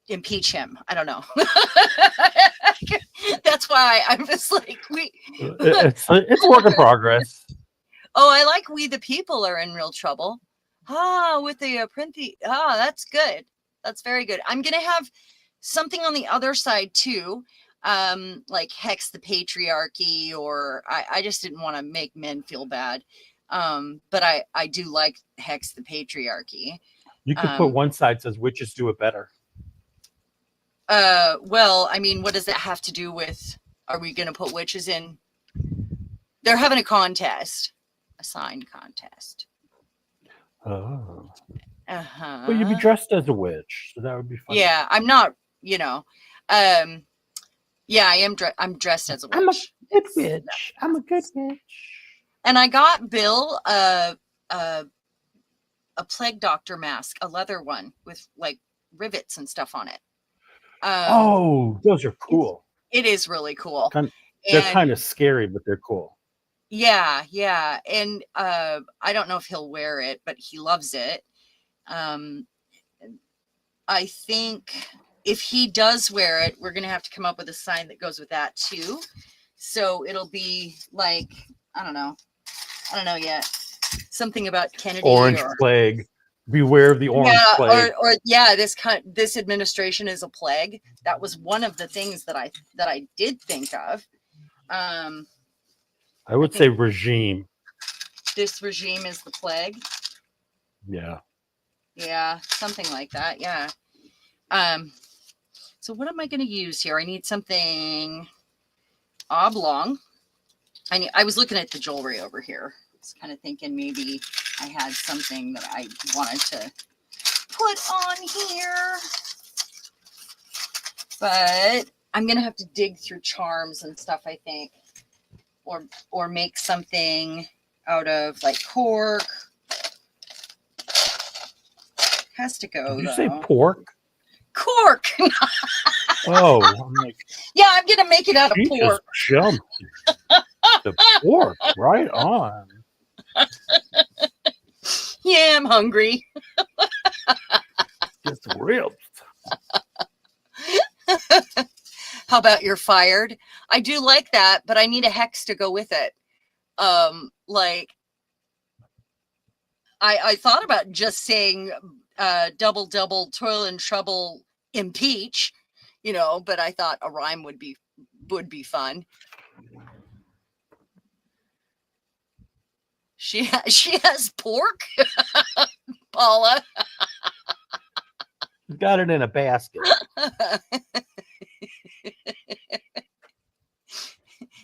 impeach him. I don't know. That's why I'm just like, it's a work in progress. Oh, I like we the people are in real trouble. With the that's good. That's very good. I'm gonna have something on the other side too, like hex the patriarchy, or I just didn't want to make men feel bad, but I do like hex the patriarchy. You could put one side says witches do it better. Well, I mean, what does that have to do with? Are we gonna put witches in? They're having a contest, a sign contest. Oh. Well, you'd be dressed as a witch, so that would be fun. Yeah, I'm not, you know. Yeah, I am. I'm dressed as a witch. I'm a good witch. I'm a good witch. And I got Bill a plague doctor mask, a leather one with like rivets and stuff on it. Oh, those are cool. It is really cool. They're kind of scary, but they're cool. Yeah, yeah. And I don't know if he'll wear it, but he loves it. I think if he does wear it, we're going to have to come up with a sign that goes with that too. So it'll be like, I don't know yet. Something about Kennedy. Orange plague. Beware of the orange plague. Or this administration is a plague. That was one of the things that I did think of. I would say regime. This regime is the plague. Yeah. Yeah, something like that. Yeah. So what am I going to use here? I need something oblong. I was looking at the jewelry over here. I was kind of thinking maybe I had something that I wanted to put on here. But I'm going to have to dig through charms and stuff, I think. Or make something out of like cork. Has to go. Did you say pork? Cork. Oh, I'm like, yeah, I'm gonna make it out of pork. Just jumped. The pork, right on. Yeah, I'm hungry. Just ripped. How about you're fired? I do like that, but I need a hex to go with it. Like I thought about just saying double, double, toil and trouble, impeach, you know, but I thought a rhyme would be fun. She has pork, Paula. Got it in a basket.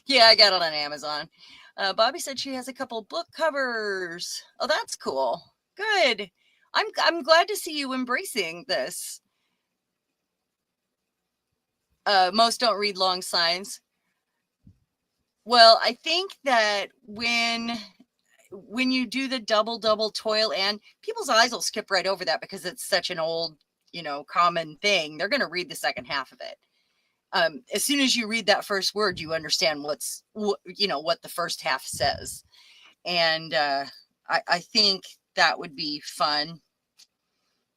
Yeah, I got it on Amazon. Bobby said she has a couple book covers. Oh, that's cool. Good. I'm glad to see you embracing this. Most don't read long signs. Well, I think that when you do the double toil, and people's eyes will skip right over that because it's such an old, common thing. They're going to read the second half of it. As soon as you read that first word, you understand what the first half says. And I think that would be fun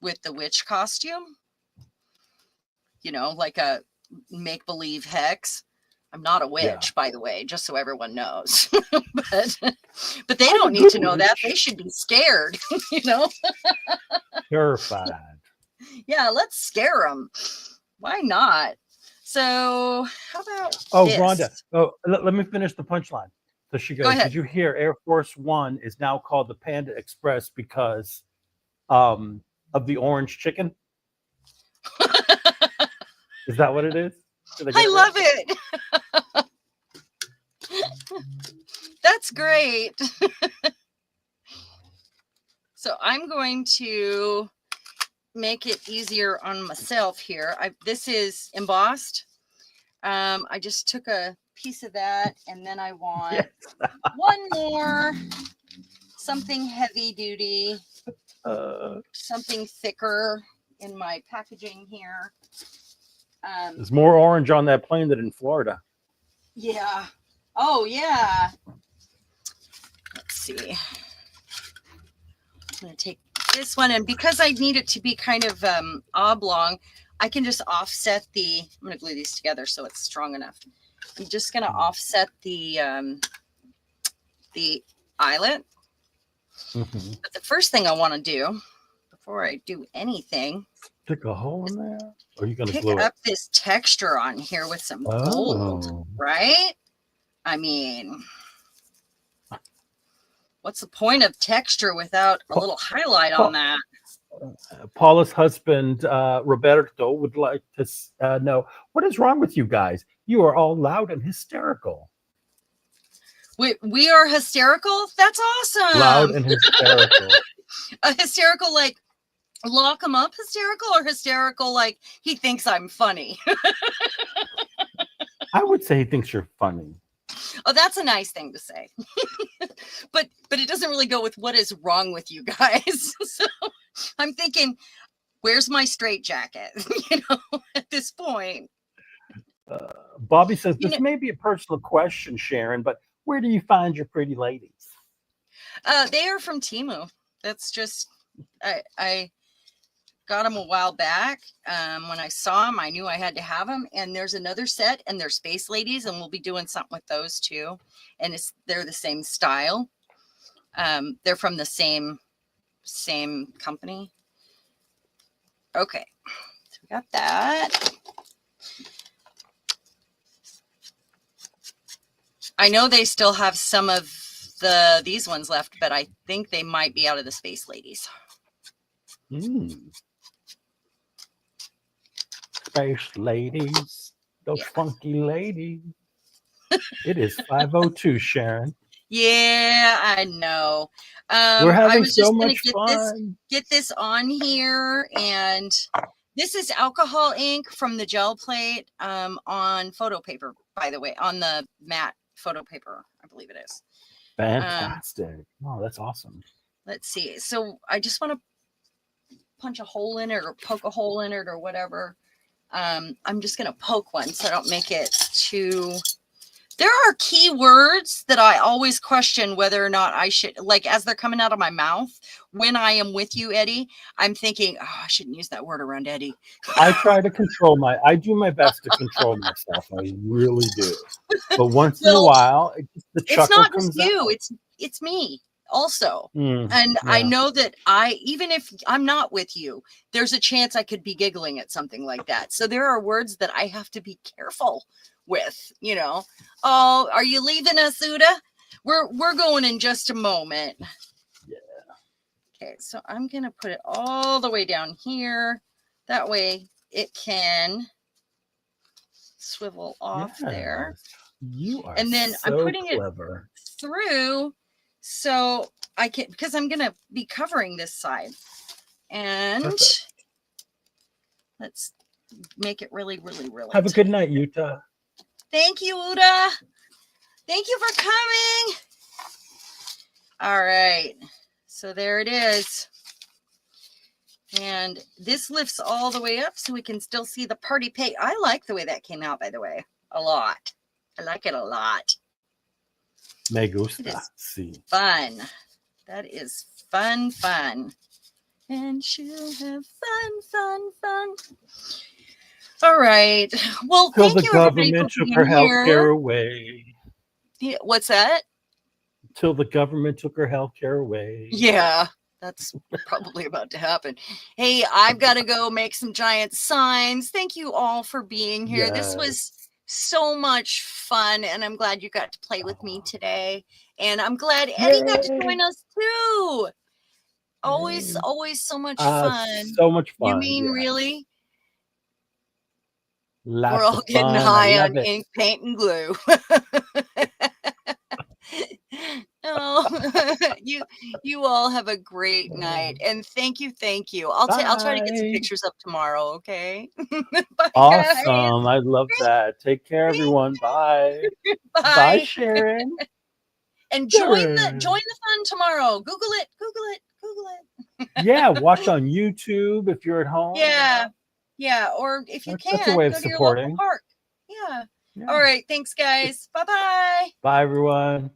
with the witch costume, like a make-believe hex. I'm not a witch, by the way, just so everyone knows. but they don't need to know that. They should be scared, Terrified. Yeah, let's scare them. Why not? So how about this? Rhonda. Let me finish the punchline. So she goes, did you hear Air Force One is now called the Panda Express because of the orange chicken? Is that what it is? I love it. That's great. So I'm going to make it easier on myself here. This is embossed. I just took a piece of that, and then I want one more, something heavy duty, something thicker in my packaging here. There's more orange on that plane than in Florida. Yeah. Oh, yeah. Let's see. I'm going to take this one, and because I need it to be kind of oblong, I can just offset I'm going to glue these together so it's strong enough. I'm just going to offset the eyelet. Mm-hmm. But the first thing I want to do before I do anything, stick a hole in there? Or are you going to pick glue up this texture on here with some gold, right? I mean, what's the point of texture without a little highlight on that? Paula's husband, Roberto, would like to know, what is wrong with you guys? You are all loud and hysterical. We are hysterical? That's awesome. Loud and hysterical. Hysterical like lock him up hysterical, or hysterical like he thinks I'm funny? I would say he thinks you're funny. Oh, that's a nice thing to say. but it doesn't really go with what is wrong with you guys. So I'm thinking, where's my straitjacket? At this point. Bobby says, this may be a personal question, Sharon, but where do you find your pretty ladies? They are from Temu. That's just, I got them a while back. When I saw them, I knew I had to have them. And there's another set, and they're Space Ladies, and we'll be doing something with those too. And they're the same style. They're from the same company. Okay, so we got that. I know they still have some of these ones left, but I think they might be out of the Space Ladies. Space ladies, those funky ladies. It is 5:02, Sharon. Yeah, I know. We're having so much fun. Get this on here, and this is alcohol ink from the gel plate on photo paper, by the way, on the matte photo paper, I believe it is. Fantastic. Oh, that's awesome. Let's see. So I just want to punch a hole in it or poke a hole in it or whatever. I'm just going to poke one so I don't make it too... There are key words that I always question whether or not I should, like, as they're coming out of my mouth, when I am with you, Eddie, I'm thinking, oh, I shouldn't use that word around Eddie. I try to I do my best to control myself. I really do. But once in a while, the chuckle not comes just you. out. It's me also. And yeah. I know that even if I'm not with you, there's a chance I could be giggling at something like that. So there are words that I have to be careful with, Oh, are you leaving us, Uda? We're going in just a moment. Yeah. Okay, so I'm gonna put it all the way down here. That way it can swivel off there. You are and then so I'm putting clever. it through so I can, because I'm gonna be covering this side. And let's make it really, really, really. Have a good night, Utah. Thank you, Uda. Thank you for coming. All right. So there it is. And this lifts all the way up so we can still see the party pay. I like the way that came out, by the way, a lot. I like it a lot. Me gusta. Sí. Fun. That is fun. And she'll have fun. All right. Well, Till thank the you, everybody, for government took being her health here. care away. Yeah, what's that? Till the government took her health care away. Yeah, that's probably about to happen. Hey, I've got to go make some giant signs. Thank you all for being here. Yes. This was so much fun, and I'm glad you got to play with me today. And I'm glad Eddie got to join us too. Always so much fun. So much fun. You mean really? Lots We're all of getting fun. high I love on it. ink, paint, and glue. Oh, you all have a great night, and thank you. I'll try to get some Bye. pictures up tomorrow. Okay. Bye, Awesome. guys. I love that. Take care, everyone. Bye. Bye, Bye. Sharon. And join Sharon. the fun tomorrow. Google it. Yeah, watch on YouTube if you're at home. Yeah. Or if you That's can, a way of go to your supporting. local park. Yeah. Yeah. All right. Thanks, guys. Bye-bye. Bye, everyone.